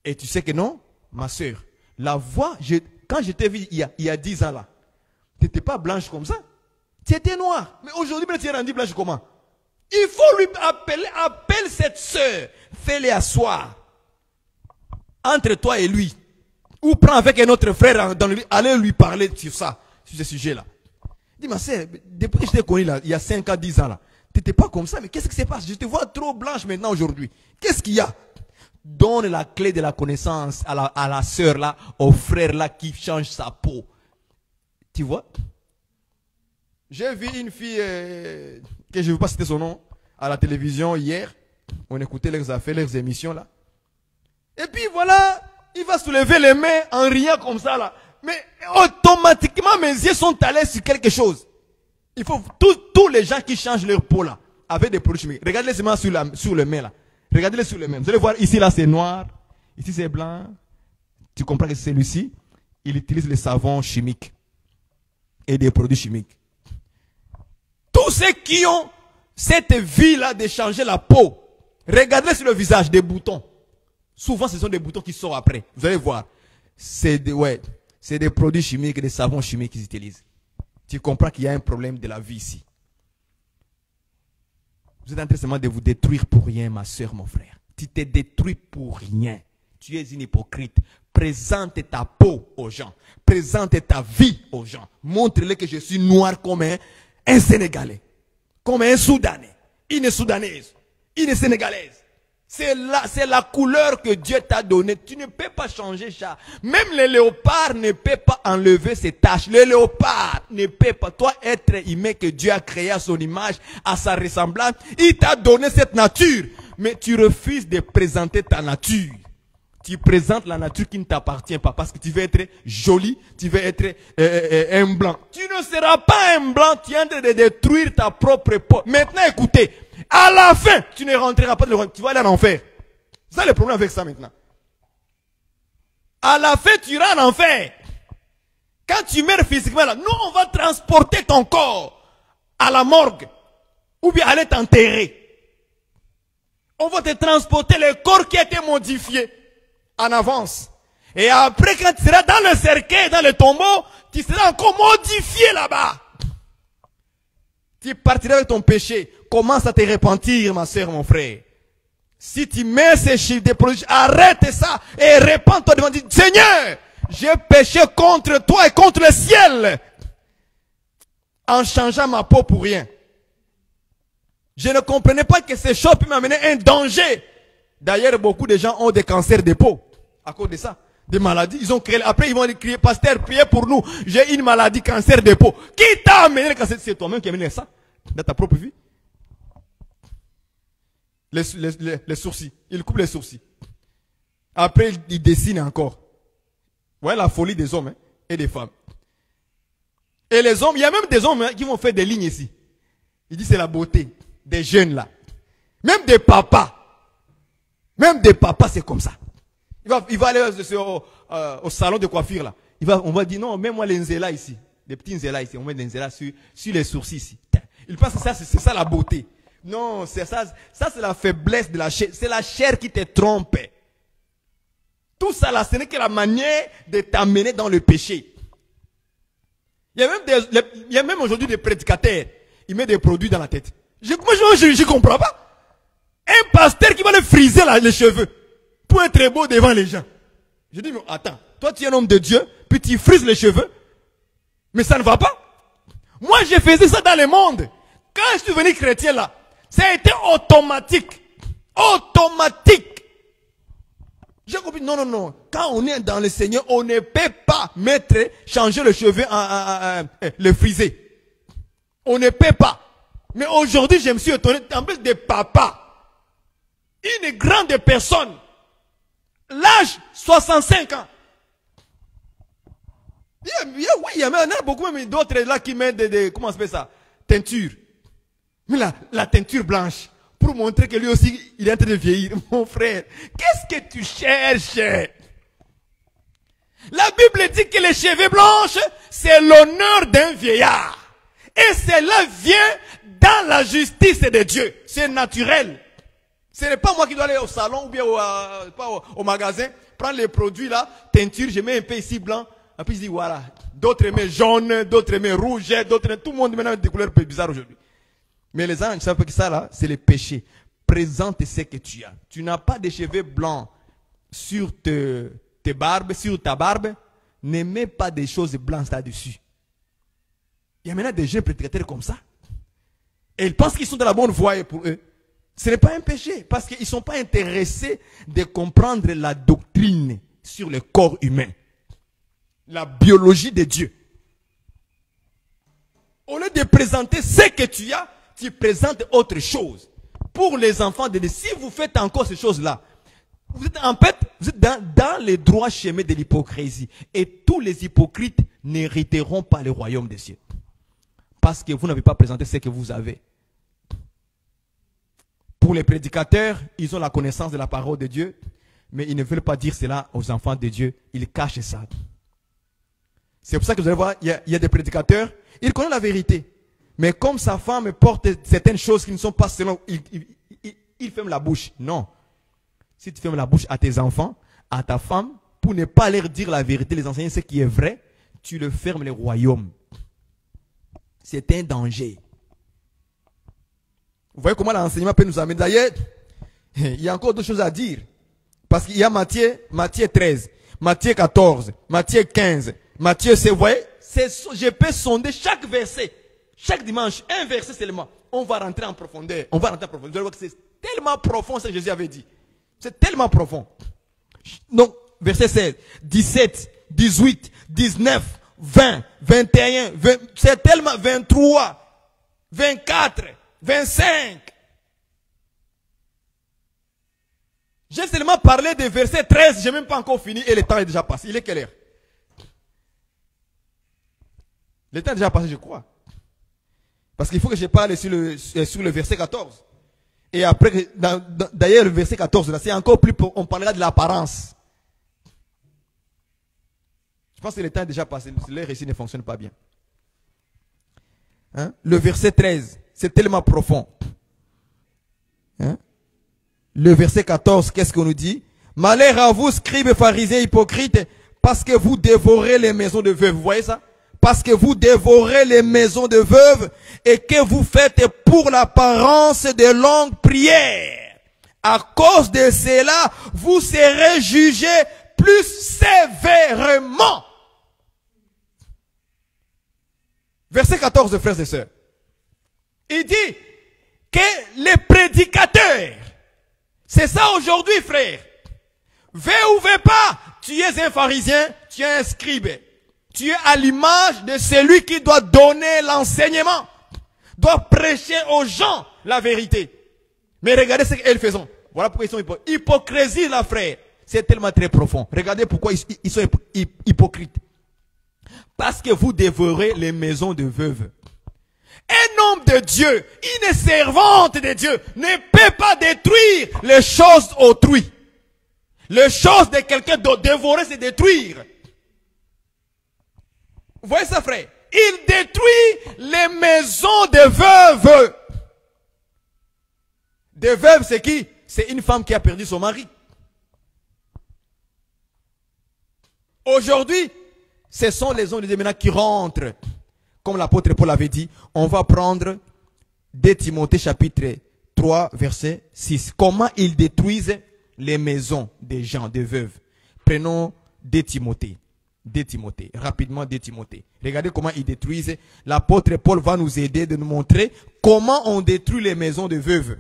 Et tu sais que non, ma soeur, la voix, quand je t'ai vu il y a 10 ans là, tu n'étais pas blanche comme ça. Tu étais noire. Mais aujourd'hui, tu es rendue blanche comment? Il faut lui appelle cette soeur. Fais-les asseoir. Entre toi et lui. Ou prends avec un autre frère dans le lit. Allez lui parler sur ça. Sur ce sujet-là. Dis, ma soeur, depuis que je t'ai connu là, il y a 5 ans, 10 ans là, tu n'étais pas comme ça. Mais qu'est-ce qui se passe? Je te vois trop blanche maintenant aujourd'hui. Qu'est-ce qu'il y a? Donne la clé de la connaissance à la soeur là, au frère là qui change sa peau. Tu vois? J'ai vu une fille, que je ne veux pas citer son nom, à la télévision hier. On écoutait leurs affaires, leurs émissions là. Et puis voilà, il va soulever les mains en riant comme ça là. Mais automatiquement, mes yeux sont allés sur quelque chose. Il faut tous les gens qui changent leur peau là, avec des produits chimiques. Regardez seulement sur les mains là. Regardez-les sur les mains. Vous allez voir, ici là c'est noir, ici c'est blanc. Tu comprends que c'est celui-ci, il utilise les savons chimiques et des produits chimiques. Tous ceux qui ont cette vie-là de changer la peau, regardez sur le visage des boutons. Souvent, ce sont des boutons qui sortent après. Vous allez voir. C'est des produits chimiques, des savons chimiques qu'ils utilisent. Tu comprends qu'il y a un problème de la vie ici. Vous êtes en train seulement de vous détruire pour rien, ma soeur, mon frère. Tu t'es détruit pour rien. Tu es une hypocrite. Présente ta peau aux gens. Présente ta vie aux gens. Montre-les que je suis noir comme un Sénégalais. Comme un Soudanais. Une Soudanaise. Une Sénégalaise. C'est la couleur que Dieu t'a donnée. Tu ne peux pas changer ça. Même le léopard ne peut pas enlever ses taches. Le léopard ne peut pas. Toi, être humain que Dieu a créé à son image, à sa ressemblance, il t'a donné cette nature. Mais tu refuses de présenter ta nature. Tu présentes la nature qui ne t'appartient pas parce que tu veux être joli, tu veux être un blanc. Tu ne seras pas un blanc, tu es en train de détruire ta propre peau. Maintenant, écoutez, à la fin, tu ne rentreras pas dans le royaume, tu vas aller en enfer. C'est ça le problème avec ça maintenant. À la fin, tu iras en enfer. Quand tu meurs physiquement, là, nous, on va transporter ton corps à la morgue ou bien aller t'enterrer. On va te transporter le corps qui a été modifié en avance. Et après, quand tu seras dans le cercueil, dans le tombeau, tu seras encore modifié là-bas. Tu partiras avec ton péché. Commence à te repentir, ma soeur, mon frère. Si tu mets ces chiffres de produits, arrête ça et répands-toi devant Dieu. Seigneur, j'ai péché contre toi et contre le ciel en changeant ma peau pour rien. Je ne comprenais pas que ces choses puissent m'amener un danger. D'ailleurs, beaucoup de gens ont des cancers de peau à cause de ça. Des maladies. Ils ont créé. Après, ils vont crier, pasteur, priez pour nous. J'ai une maladie, cancer de peau. Qui t'a amené le cancer? C'est toi-même qui as amené ça dans ta propre vie. Les sourcils. Ils coupent les sourcils. Après, il dessine encore. Vous voyez la folie des hommes, hein, et des femmes. Et les hommes, il y a même des hommes, hein, qui vont faire des lignes ici. Il dit c'est la beauté des jeunes là. Même des papas. Même des papas, c'est comme ça. Il va aller au salon de coiffure là. On va dire non, mets-moi les nzela ici. Les petits nzela ici. On met des nzela sur les sourcils ici. Il pense que ça, c'est ça la beauté. Non, c'est ça. Ça, c'est la faiblesse de la chair. C'est la chair qui te trompe. Tout ça là, ce n'est que la manière de t'amener dans le péché. Il y a même aujourd'hui des prédicateurs. Ils mettent des produits dans la tête. Je ne comprends pas. Un pasteur qui va le friser là, les cheveux pour être beau devant les gens. Je dis, mais attends, toi tu es un homme de Dieu, puis tu frises les cheveux. Mais ça ne va pas. Moi, je faisais ça dans le monde. Quand je suis devenu chrétien là, ça a été automatique. Automatique. J'ai compris, non. Quand on est dans le Seigneur, on ne peut pas changer le cheveu, le friser. On ne peut pas. Mais aujourd'hui, je me suis étonné, en plus de papa, une grande personne, l'âge 65 ans. Il y a beaucoup même d'autres là qui mettent comment on appelle ça? Teinture. Mais la teinture blanche. Pour montrer que lui aussi, il est en train de vieillir. Mon frère, qu'est-ce que tu cherches? La Bible dit que les cheveux blancs, c'est l'honneur d'un vieillard. Et cela vient dans la justice de Dieu. C'est naturel. Ce n'est pas moi qui dois aller au salon ou bien au magasin, prendre les produits là, teinture, je mets un peu ici blanc, et puis je dis voilà. D'autres aimaient jaune, d'autres aimaient rouge, tout le monde maintenant a des couleurs bizarres aujourd'hui. Mais les gens ne savent pas que ça là, c'est le péché. Présente ce que tu as. Tu n'as pas de cheveux blancs sur tes barbes, sur ta barbe. Ne mets pas des choses blanches là-dessus. Il y a maintenant des jeunes prédicateurs comme ça. Et ils pensent qu'ils sont dans la bonne voie pour eux. Ce n'est pas un péché. Parce qu'ils ne sont pas intéressés de comprendre la doctrine sur le corps humain. La biologie de Dieu. Au lieu de présenter ce que tu as, tu présentes autre chose. Pour les enfants de Dieu, si vous faites encore ces choses-là, vous êtes en fait, vous êtes dans les droits chemins de l'hypocrisie. Et tous les hypocrites n'hériteront pas le royaume des cieux. Parce que vous n'avez pas présenté ce que vous avez. Pour les prédicateurs, ils ont la connaissance de la parole de Dieu, mais ils ne veulent pas dire cela aux enfants de Dieu. Ils cachent ça. C'est pour ça que vous allez voir, il y a des prédicateurs, ils connaissent la vérité. Mais comme sa femme porte certaines choses qui ne sont pas selon, il ferme la bouche. Non. Si tu fermes la bouche à tes enfants, à ta femme, pour ne pas leur dire la vérité, les enseigner ce qui est vrai, tu le fermes le royaume. C'est un danger. Vous voyez comment l'enseignement peut nous amener. D'ailleurs, il y a encore d'autres choses à dire. Parce qu'il y a Matthieu 13, Matthieu 14, Matthieu 15, Matthieu 16. Vous voyez, je peux sonder chaque verset. Chaque dimanche, un verset seulement. On va rentrer en profondeur. On va rentrer en profondeur. Vous allez voir que c'est tellement profond ce que Jésus avait dit. C'est tellement profond. Donc, verset 16, 17, 18, 19, 20, 21, 20, c'est tellement 23, 24, 25. J'ai seulement parlé de verset 13, je n'ai même pas encore fini et le temps est déjà passé. Il est quelle heure? Le temps est déjà passé, je crois. Parce qu'il faut que je parle sur le verset 14. Et après, d'ailleurs, le verset 14, là, c'est encore plus, on parlera de l'apparence. Je pense que le temps est déjà passé, le récit ne fonctionne pas bien. Hein? Le verset 13, c'est tellement profond. Hein? Le verset 14, qu'est-ce qu'on nous dit? Malheur à vous, scribes, pharisiens, hypocrites, parce que vous dévorez les maisons de veuves. Vous voyez ça? Parce que vous dévorez les maisons de veuves et que vous faites pour l'apparence de longues prières. À cause de cela, vous serez jugés plus sévèrement. Verset 14, frères et sœurs. Il dit que les prédicateurs, c'est ça aujourd'hui, frère. Veux ou veux pas, tu es un pharisien, tu es un scribe. Tu es à l'image de celui qui doit donner l'enseignement, doit prêcher aux gens la vérité. Mais regardez ce qu'ils font. Voilà pourquoi ils sont hypocrites. Hypocrisie, là, frère. c'est tellement très profond. Regardez pourquoi ils sont hypocrites. Parce que vous dévorez les maisons de veuves. Un homme de Dieu, une servante de Dieu, ne peut pas détruire les choses autrui. Les choses de quelqu'un d'autre, dévorer, c'est détruire. Vous voyez ça, frère? Il détruit les maisons de veuves. Des veuves, c'est qui? C'est une femme qui a perdu son mari. Aujourd'hui, ce sont les hommes de Dieu maintenant qui rentrent. Comme l'apôtre Paul avait dit, on va prendre 2 Timothée chapitre 3, verset 6. Comment ils détruisent les maisons des gens, des veuves. Prenons 2 Timothée. 2 Timothée. Rapidement 2 Timothée. Regardez comment ils détruisent. L'apôtre Paul va nous aider de nous montrer comment on détruit les maisons de veuves.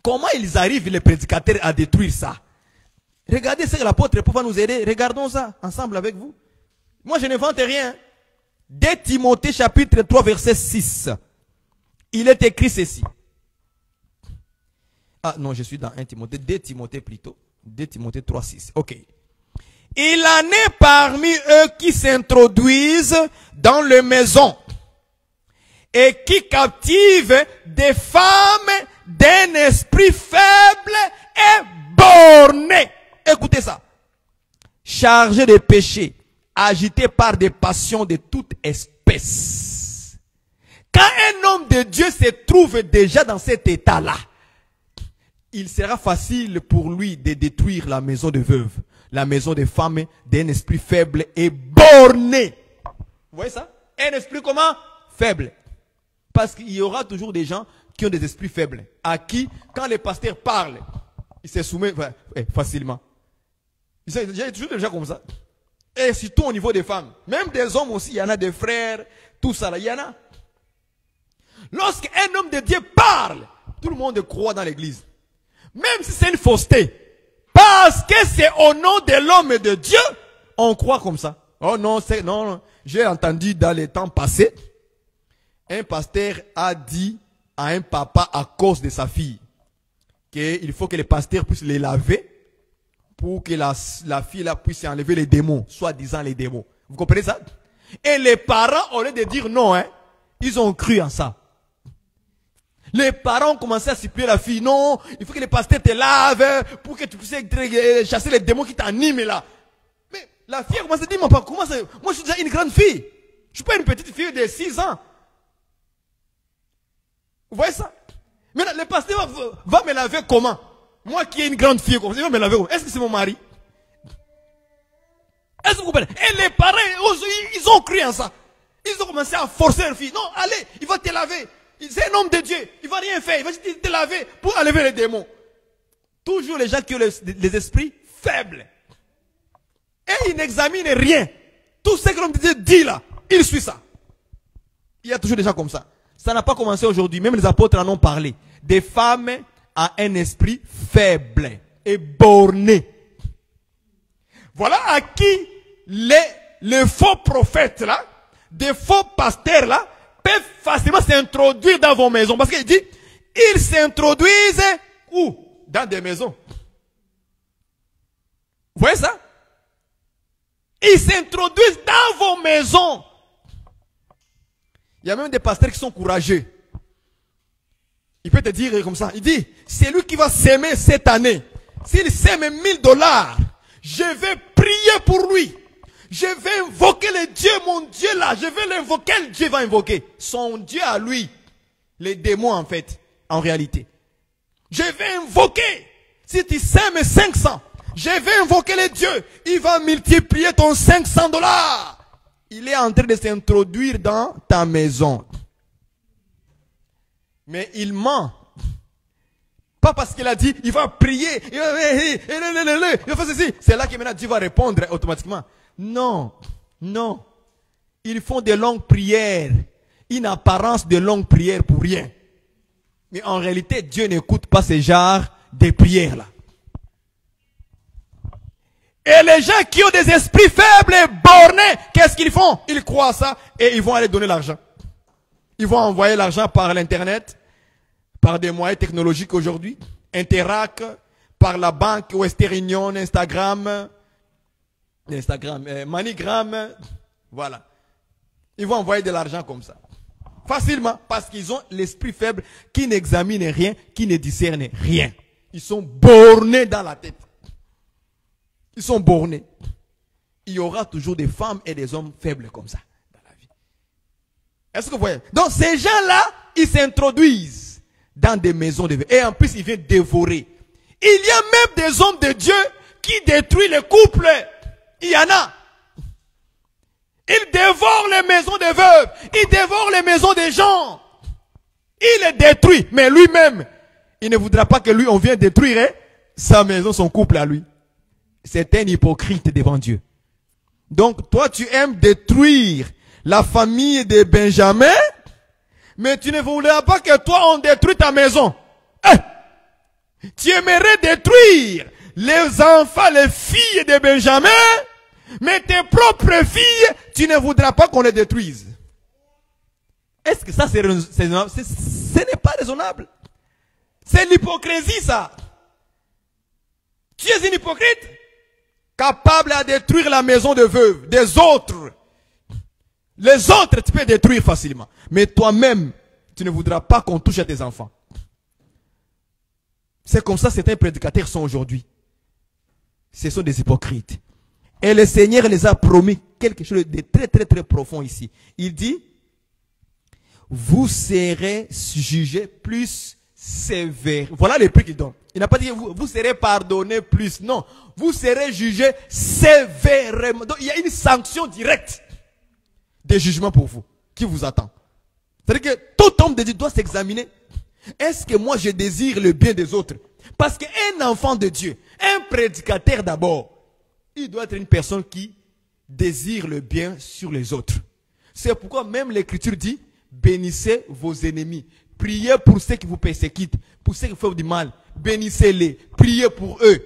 Comment ils arrivent, les prédicateurs, à détruire ça. Regardez ce que l'apôtre Paul va nous aider. Regardons ça ensemble avec vous. Moi, je n'invente rien. 2 Timothée chapitre 3 verset 6. Il est écrit ceci. Ah non, je suis dans 1 Timothée. 2 Timothée plutôt. 2 Timothée 3, 6. Ok. Il en est parmi eux qui s'introduisent dans les maisons et qui captivent des femmes d'un esprit faible et borné. Écoutez ça. Chargés de péché, agités par des passions de toute espèce. Quand un homme de Dieu se trouve déjà dans cet état-là, il sera facile pour lui de détruire la maison de veuve, la maison des femmes d'un esprit faible et borné. Vous voyez ça? Un esprit comment? Faible. Parce qu'il y aura toujours des gens qui ont des esprits faibles, à qui, quand les pasteurs parlent, ils se soumettent facilement. Il y a toujours des gens comme ça. Et surtout au niveau des femmes. Même des hommes aussi, il y en a des frères, tout ça là, il y en a. Lorsqu'un homme de Dieu parle, tout le monde croit dans l'église. Même si c'est une fausseté. Parce que c'est au nom de l'homme et de Dieu, on croit comme ça. Oh non, non. J'ai entendu dans les temps passés, un pasteur a dit à un papa à cause de sa fille qu'il faut que les pasteurs puissent les laver pour que la fille là puisse enlever les démons, soi-disant les démons. Vous comprenez ça? Et les parents, au lieu de dire non, ils ont cru en ça. Les parents ont commencé à supplier la fille. Non, il faut que les pasteurs te lavent pour que tu puisses chasser les démons qui t'animent là. Mais la fille a commencé à dire, moi je suis déjà une grande fille. Je ne suis pas une petite fille de 6 ans. Vous voyez ça? Maintenant, le pasteur va me laver comment? Moi qui ai une grande fille, il va me laver comment? Est-ce que c'est mon mari? Est-ce que vous comprenez? Et les parents, ils ont cru en ça. Ils ont commencé à forcer leur fille. Non, allez, il va te laver. C'est un homme de Dieu. Il ne va rien faire. Il va juste te laver pour enlever les démons. Toujours les gens qui ont les esprits faibles. Et ils n'examinent rien. Tout ce que l'homme de Dieu dit là, il suit ça. Il y a toujours des gens comme ça. Ça n'a pas commencé aujourd'hui. Même les apôtres en ont parlé. Des femmes à un esprit faible et borné. Voilà à qui les faux prophètes là, des faux pasteurs là, peuvent facilement s'introduire dans vos maisons. Parce qu'il dit, ils s'introduisent où? Dans des maisons. Vous voyez ça? Ils s'introduisent dans vos maisons. Il y a même des pasteurs qui sont courageux. Il peut te dire comme ça. Il dit, c'est lui qui va s'aimer cette année. S'il sème $1000, je vais prier pour lui. Je vais invoquer le Dieu, mon Dieu là. Je vais l'invoquer. Quel Dieu va invoquer? Son Dieu à lui. Les démons en fait, en réalité. Je vais invoquer. Si tu sèmes 500, je vais invoquer le Dieu. Il va multiplier ton $500. Il est en train de s'introduire dans ta maison. Mais il ment. Pas parce qu'il a dit, il va prier. Il va faire ceci. C'est là que maintenant Dieu va répondre automatiquement. Non, non. Ils font de longues prières. Une apparence de longues prières pour rien. Mais en réalité, Dieu n'écoute pas ce genre de prières-là. Et les gens qui ont des esprits faibles et bornés, qu'est-ce qu'ils font? Ils croient à ça et ils vont aller donner l'argent. Ils vont envoyer l'argent par l'internet, par des moyens technologiques aujourd'hui, Interac, par la banque Western Union, Instagram, MoneyGram, voilà. Ils vont envoyer de l'argent comme ça. Facilement, parce qu'ils ont l'esprit faible qui n'examine rien, qui ne discerne rien. Ils sont bornés dans la tête. Ils sont bornés. Il y aura toujours des femmes et des hommes faibles comme ça dans la vie. Est-ce que vous voyez? Donc ces gens-là, ils s'introduisent dans des maisons de vie. Et en plus, ils viennent dévorer. Il y a même des hommes de Dieu qui détruisent les couples. Il y en a. Ils dévorent les maisons des veuves. Ils dévorent les maisons des gens. Il les détruit. Mais lui-même, il ne voudra pas que lui, on vienne détruire sa maison, son couple à lui. C'est un hypocrite devant Dieu. Donc, toi, tu aimes détruire la famille de Benjamin, mais tu ne voudras pas que toi, on détruise ta maison. Tu aimerais détruire les enfants, les filles de Benjamin, mais tes propres filles, tu ne voudras pas qu'on les détruise. Est-ce que ça, ce n'est pas raisonnable? C'est l'hypocrisie, ça. Tu es une hypocrite, capable à détruire la maison de veuve des autres. Les autres, tu peux détruire facilement. Mais toi-même, tu ne voudras pas qu'on touche à tes enfants. C'est comme ça que certains prédicateurs sont aujourd'hui. Ce sont des hypocrites. Et le Seigneur les a promis quelque chose de très très très profond ici. Il dit, vous serez jugés plus sévères. Voilà le prix qu'il donne. Il n'a pas dit, vous serez pardonnés plus. Non, vous serez jugés sévèrement. Donc il y a une sanction directe de jugement pour vous qui vous attend. C'est-à-dire que tout homme de Dieu doit s'examiner. Est-ce que moi je désire le bien des autres? Parce qu'un enfant de Dieu, un prédicateur d'abord, il doit être une personne qui désire le bien sur les autres. C'est pourquoi même l'Écriture dit, bénissez vos ennemis. Priez pour ceux qui vous persécutent, pour ceux qui font du mal. Bénissez-les, priez pour eux.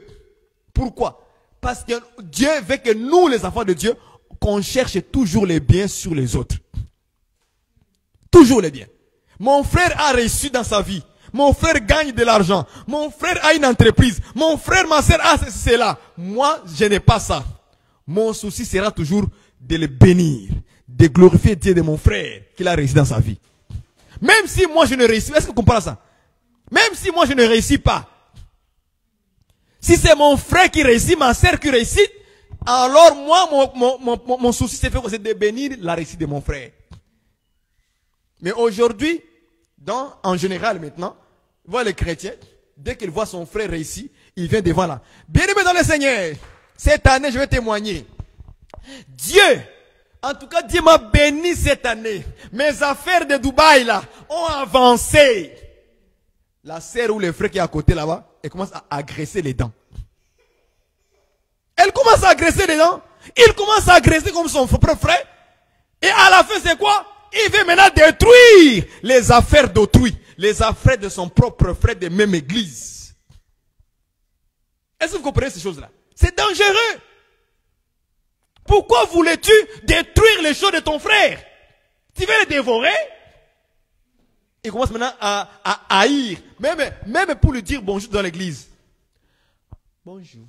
Pourquoi? Parce que Dieu veut que nous, les enfants de Dieu, qu'on cherche toujours les biens sur les autres. Toujours les biens. Mon frère a réussi dans sa vie. Mon frère gagne de l'argent. Mon frère a une entreprise. Mon frère, ma soeur a cela. Moi, je n'ai pas ça. Mon souci sera toujours de le bénir, de glorifier Dieu de mon frère qu'il a réussi dans sa vie. Même si moi je ne réussis pas, est-ce que vous comprenez ça? Même si moi je ne réussis pas. Si c'est mon frère qui réussit, ma soeur qui réussit, alors moi, mon souci c'est de bénir la réussite de mon frère. Mais aujourd'hui, en général maintenant, voit les chrétiens, dès qu'il voit son frère réussir, il vient devant là. Bien-aimé dans le Seigneur, cette année je vais témoigner. Dieu, en tout cas Dieu m'a béni cette année. Mes affaires de Dubaï là ont avancé. La sœur ou le frère qui est à côté là-bas, elle commence à agresser les dents. Elle commence à agresser les dents. Il commence à agresser comme son propre frère. Et à la fin c'est quoi? Il veut maintenant détruire les affaires d'autrui. Les affaires de son propre frère de même église. Est-ce que vous comprenez ces choses-là? C'est dangereux. Pourquoi voulais-tu détruire les choses de ton frère? Tu veux les dévorer? Il commence maintenant à haïr. Même pour lui dire bonjour dans l'église. Bonjour.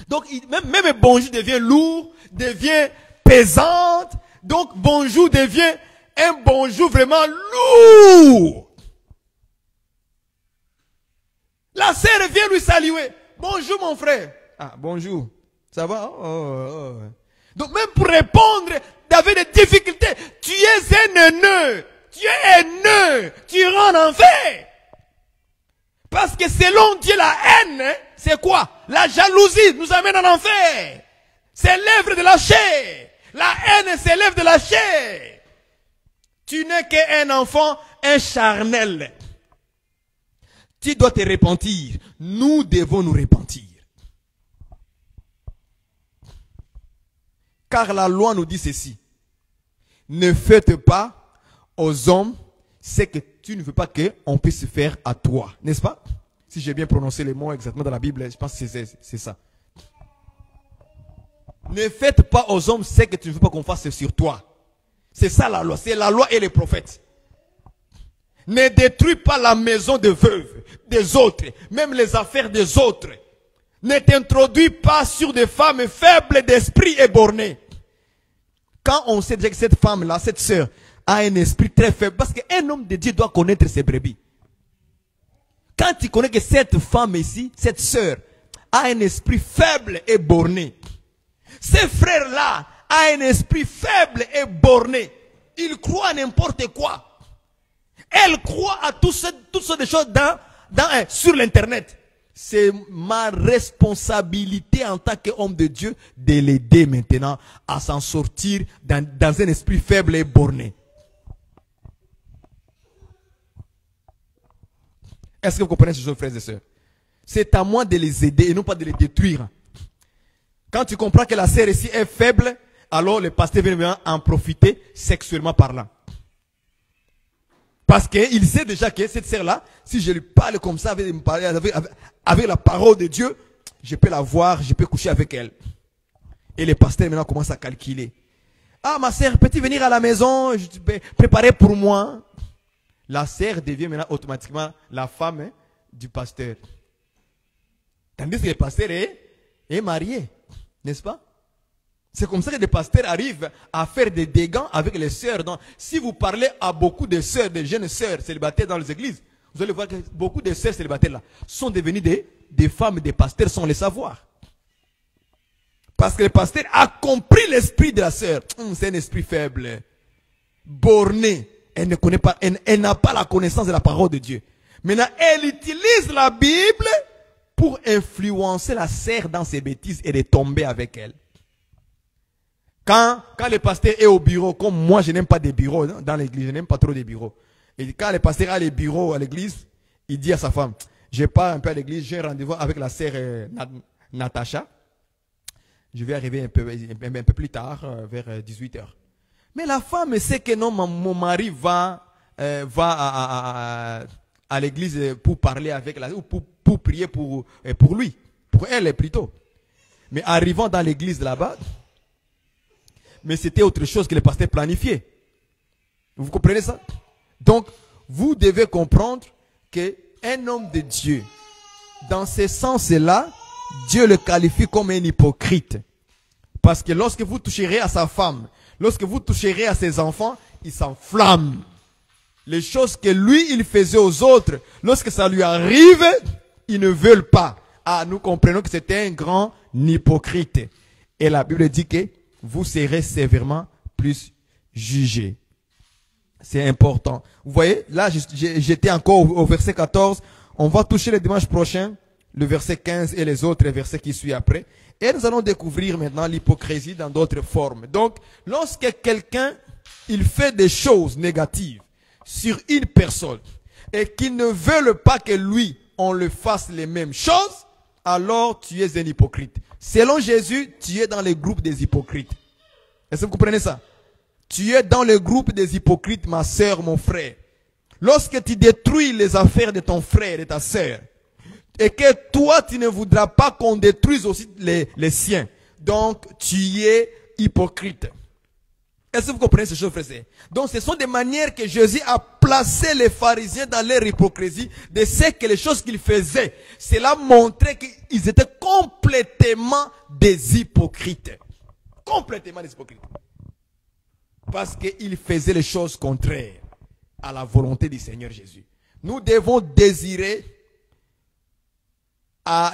Donc même bonjour devient lourd, devient pesante. Donc bonjour devient un bonjour vraiment lourd. La sœur vient lui saluer. Bonjour mon frère. Ah, bonjour. Ça va? Donc même pour répondre, d'avoir des difficultés. Tu es un haineux. Tu es haineux. Tu rends en enfer. Parce que selon Dieu, la haine, c'est quoi? La jalousie nous amène en enfer. C'est l'œuvre de la chair. La haine, c'est l'œuvre de la chair. Tu n'es qu'un enfant, un charnel. Tu dois te repentir. Nous devons nous repentir. Car la loi nous dit ceci. Ne faites pas aux hommes ce que tu ne veux pas qu'on puisse faire à toi. N'est-ce pas? Si j'ai bien prononcé les mots exactement dans la Bible, je pense que c'est ça. Ne faites pas aux hommes ce que tu ne veux pas qu'on fasse sur toi. C'est ça la loi. C'est la loi et les prophètes. Ne détruis pas la maison de veuve des autres, même les affaires des autres. Ne t'introduis pas sur des femmes faibles d'esprit et bornées. Quand on sait déjà que cette femme-là, cette sœur, a un esprit très faible, parce qu'un homme de Dieu doit connaître ses brebis. Quand tu connais que cette femme ici, cette sœur, a un esprit faible et borné. Ces frères-là a un esprit faible et borné. Ils croient à n'importe quoi. Elle croit à toutes sortes de choses sur l'internet. C'est ma responsabilité en tant qu'homme de Dieu de l'aider maintenant à s'en sortir dans un esprit faible et borné. Est-ce que vous comprenez ces choses, frères et sœurs? C'est à moi de les aider et non pas de les détruire. Quand tu comprends que la sœur ici est faible, alors le pasteur vient en profiter sexuellement parlant. Parce qu'il sait déjà que cette sœur-là, si je lui parle comme ça, avec la parole de Dieu, je peux la voir, je peux coucher avec elle. Et le pasteur maintenant commence à calculer. Ah, ma sœur, peux-tu venir à la maison, je peux préparer pour moi? La sœur devient maintenant automatiquement la femme du pasteur. Tandis que le pasteur est marié, n'est-ce pas? C'est comme ça que les pasteurs arrivent à faire des dégâts avec les sœurs. Donc, si vous parlez à beaucoup de sœurs, de jeunes sœurs célibataires dans les églises, vous allez voir que beaucoup de sœurs célibataires là sont devenues des femmes, des pasteurs sans le savoir. Parce que le pasteur a compris l'esprit de la sœur. C'est un esprit faible, borné. Elle ne connaît pas, elle n'a pas la connaissance de la parole de Dieu. Maintenant, elle utilise la Bible pour influencer la sœur dans ses bêtises et de tomber avec elle. Quand le pasteur est au bureau, comme moi je n'aime pas des bureaux dans l'église, je n'aime pas trop des bureaux. Et quand le pasteur a les bureaux à l'église, il dit à sa femme, je pars un peu à l'église, j'ai un rendez-vous avec la sœur Natacha. Je vais arriver un peu plus tard, vers 18 h. Mais la femme sait que non, mon mari va à l'église pour parler avec la, ou pour prier pour lui, pour elle plutôt. Mais arrivant dans l'église là-bas, mais c'était autre chose que le pasteur planifiait. Vous comprenez ça? Donc, vous devez comprendre qu'un homme de Dieu, dans ce sens-là, Dieu le qualifie comme un hypocrite. Parce que lorsque vous toucherez à sa femme, lorsque vous toucherez à ses enfants, il s'enflamme. Les choses que lui, il faisait aux autres, lorsque ça lui arrive, ils ne veulent pas. Ah, nous comprenons que c'était un grand hypocrite. Et la Bible dit que vous serez sévèrement plus jugés. C'est important. Vous voyez, là, j'étais encore au verset 14. On va toucher le dimanche prochain, le verset 15 et les autres versets qui suivent après. Et nous allons découvrir maintenant l'hypocrisie dans d'autres formes. Donc, lorsque quelqu'un, il fait des choses négatives sur une personne et qu'il ne veut pas que lui, on le fasse les mêmes choses, alors tu es un hypocrite. Selon Jésus, tu es dans le groupe des hypocrites. Est-ce que vous comprenez ça? Tu es dans le groupe des hypocrites, ma sœur, mon frère. Lorsque tu détruis les affaires de ton frère et de ta sœur, et que toi, tu ne voudras pas qu'on détruise aussi les siens, donc tu es hypocrite. Est-ce que vous comprenez ces choses, frères? Donc ce sont des manières que Jésus a placé les pharisiens dans leur hypocrisie, de ce que les choses qu'ils faisaient. Cela montrait qu'ils étaient complètement des hypocrites. Complètement des hypocrites. Parce qu'ils faisaient les choses contraires à la volonté du Seigneur Jésus. Nous devons désirer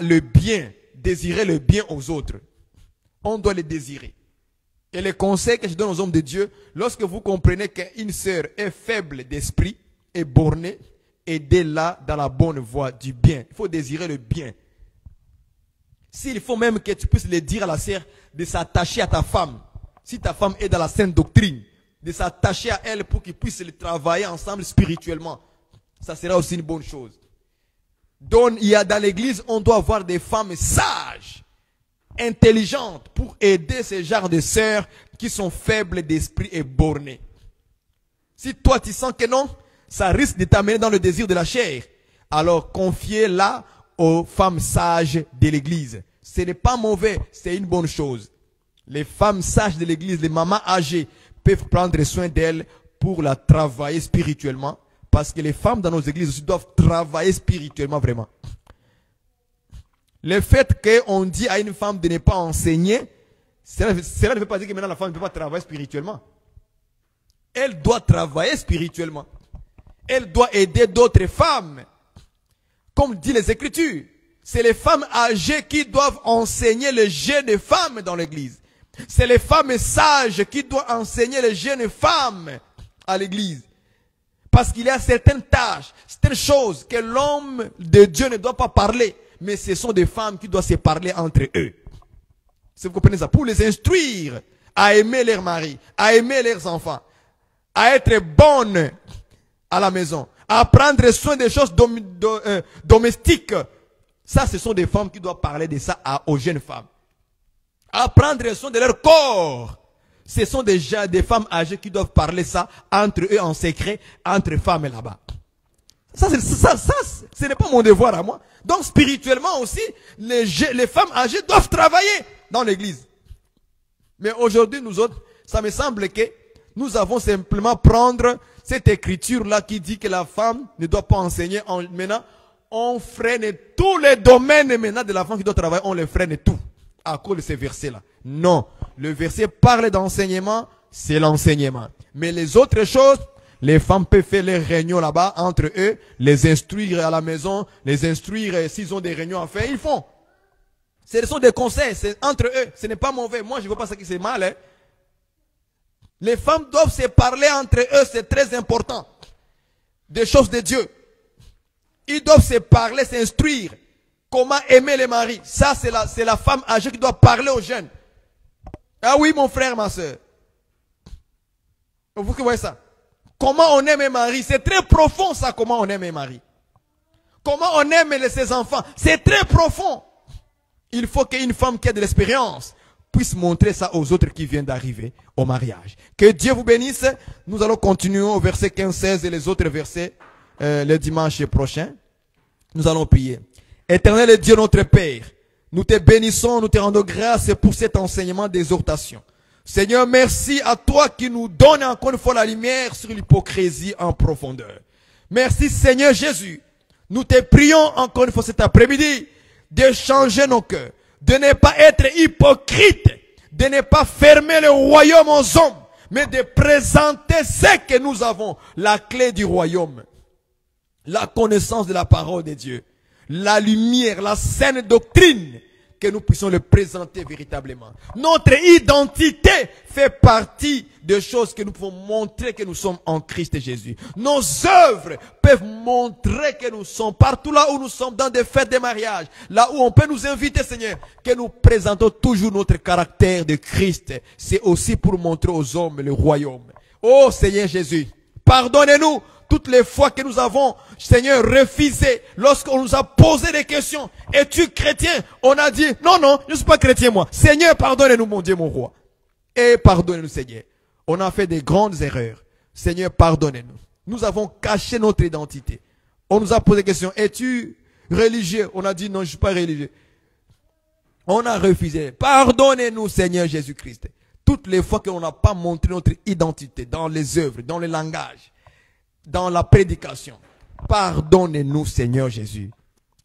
le bien aux autres. On doit le désirer. Et le conseil que je donne aux hommes de Dieu, lorsque vous comprenez qu'une sœur est faible d'esprit, est bornée, aidez-la dans la bonne voie du bien. Il faut désirer le bien. S'il faut même que tu puisses le dire à la sœur de s'attacher à ta femme, si ta femme est dans la sainte doctrine, de s'attacher à elle pour qu'ils puissent le travailler ensemble spirituellement, ça sera aussi une bonne chose. Donc, dans l'église, on doit avoir des femmes sages, intelligentes, pour aider ce genre de sœurs qui sont faibles d'esprit et bornées. Si toi, tu sens que non, ça risque de t'amener dans le désir de la chair, alors confiez-la aux femmes sages de l'église. Ce n'est pas mauvais, c'est une bonne chose. Les femmes sages de l'église, les mamans âgées, peuvent prendre soin d'elle pour la travailler spirituellement, Parce que les femmes dans nos églises aussi doivent travailler spirituellement vraiment. Le fait qu'on dit à une femme de ne pas enseigner, cela ne veut pas dire que maintenant la femme ne peut pas travailler spirituellement. Elle doit travailler spirituellement. Elle doit aider d'autres femmes. Comme dit les Écritures, c'est les femmes âgées qui doivent enseigner les jeunes femmes dans l'église. C'est les femmes sages qui doivent enseigner les jeunes femmes à l'église. Parce qu'il y a certaines tâches, certaines choses que l'homme de Dieu ne doit pas parler. Mais ce sont des femmes qui doivent se parler entre eux. Si vous comprenez ça, pour les instruire à aimer leur mari, à aimer leurs enfants, à être bonnes à la maison, à prendre soin des choses domestiques. Ça, ce sont des femmes qui doivent parler de ça aux jeunes femmes. À prendre soin de leur corps. Ce sont déjà des femmes âgées qui doivent parler ça entre eux en secret, entre femmes là-bas. Ça, ce n'est pas mon devoir à moi. Donc, spirituellement aussi, les femmes âgées doivent travailler dans l'église. Mais aujourd'hui, nous autres, ça me semble que nous avons simplement prendre cette écriture-là qui dit que la femme ne doit pas enseigner. Maintenant, on freine tous les domaines maintenant de la femme qui doit travailler, on les freine tout à cause de ces versets-là. Non, le verset parle d'enseignement, c'est l'enseignement. Mais les autres choses, les femmes peuvent faire les réunions là-bas entre eux, les instruire à la maison, les instruire s'ils ont des réunions à faire, ils font. Ce sont des conseils, c'est entre eux, ce n'est pas mauvais. Moi, je ne veux pas ça que c'est mal. Hein. Les femmes doivent se parler entre eux, c'est très important. Des choses de Dieu. Ils doivent se parler, s'instruire. Comment aimer les maris. Ça, c'est la femme âgée qui doit parler aux jeunes. Ah oui, mon frère, ma soeur. Vous qui voyez ça. Comment on aime les maris. C'est très profond, ça, comment on aime les maris. Comment on aime ses enfants. C'est très profond. Il faut qu'une femme qui a de l'expérience puisse montrer ça aux autres qui viennent d'arriver au mariage. Que Dieu vous bénisse. Nous allons continuer au verset 15-16 et les autres versets le dimanche prochain. Nous allons prier. Éternel Dieu notre Père, nous te bénissons, nous te rendons grâce pour cet enseignement d'exhortation. Seigneur, merci à toi qui nous donne encore une fois la lumière sur l'hypocrisie en profondeur. Merci Seigneur Jésus. Nous te prions encore une fois cet après-midi de changer nos cœurs, de ne pas être hypocrite, de ne pas fermer le royaume aux hommes, mais de présenter ce que nous avons, la clé du royaume, la connaissance de la parole de Dieu, la lumière, la saine doctrine, que nous puissions le présenter véritablement. Notre identité fait partie des choses que nous pouvons montrer que nous sommes en Christ Jésus. Nos œuvres peuvent montrer que nous sommes partout là où nous sommes, dans des fêtes de mariage, là où on peut nous inviter, Seigneur, que nous présentons toujours notre caractère de Christ. C'est aussi pour montrer aux hommes le royaume. Oh Seigneur Jésus, pardonnez-nous toutes les fois que nous avons, Seigneur, refusé, lorsqu'on nous a posé des questions. Es-tu chrétien? On a dit, non, non, je ne suis pas chrétien moi. Seigneur, pardonnez-nous mon Dieu, mon roi. Et pardonnez-nous Seigneur. On a fait des grandes erreurs. Seigneur, pardonnez-nous. Nous avons caché notre identité. On nous a posé des questions. Es-tu religieux? On a dit, non, je ne suis pas religieux. On a refusé. Pardonnez-nous Seigneur Jésus-Christ. Toutes les fois qu'on n'a pas montré notre identité dans les œuvres, dans le langage, dans la prédication. Pardonne-nous Seigneur Jésus.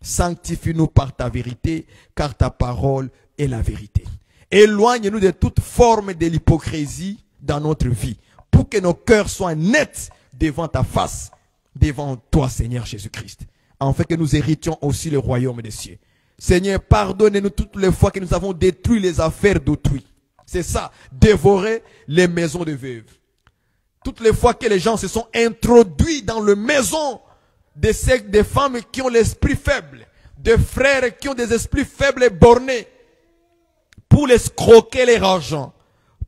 Sanctifie-nous par ta vérité, car ta parole est la vérité. Éloigne-nous de toute forme de l'hypocrisie dans notre vie, pour que nos cœurs soient nets devant ta face, devant toi Seigneur Jésus-Christ, afin que nous héritions aussi le royaume des cieux. Seigneur, pardonne-nous toutes les fois que nous avons détruit les affaires d'autrui. C'est ça, dévorer les maisons de veuves. Toutes les fois que les gens se sont introduits dans les maisons des femmes qui ont l'esprit faible, des frères qui ont des esprits faibles et bornés, pour les escroquer leur argent,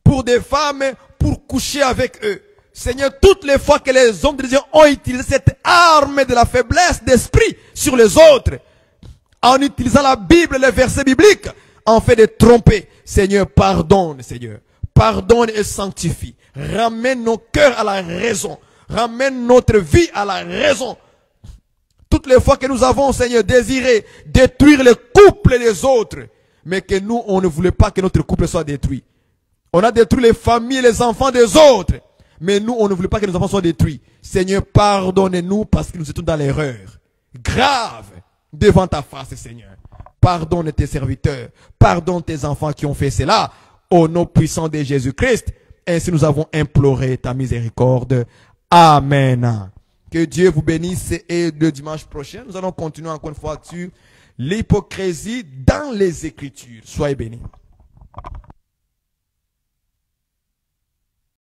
pour des femmes, pour coucher avec eux. Seigneur, toutes les fois que les hommes de Dieu ont utilisé cette arme de la faiblesse d'esprit sur les autres, en utilisant la Bible, les versets bibliques, en fait de tromper, Seigneur, pardonne, Seigneur. Pardonne et sanctifie. Ramène nos cœurs à la raison. Ramène notre vie à la raison. Toutes les fois que nous avons, Seigneur, désiré détruire le couple des autres, mais que nous, on ne voulait pas que notre couple soit détruit. On a détruit les familles, les enfants des autres. Mais nous, on ne voulait pas que nos enfants soient détruits. Seigneur, pardonnez-nous parce que nous étions dans l'erreur. Grave devant ta face, Seigneur. Pardonne tes serviteurs. Pardonne tes enfants qui ont fait cela. Au nom puissant de Jésus-Christ. Ainsi nous avons imploré ta miséricorde. Amen. Que Dieu vous bénisse et le dimanche prochain, nous allons continuer encore une fois sur l'hypocrisie dans les Écritures. Soyez bénis.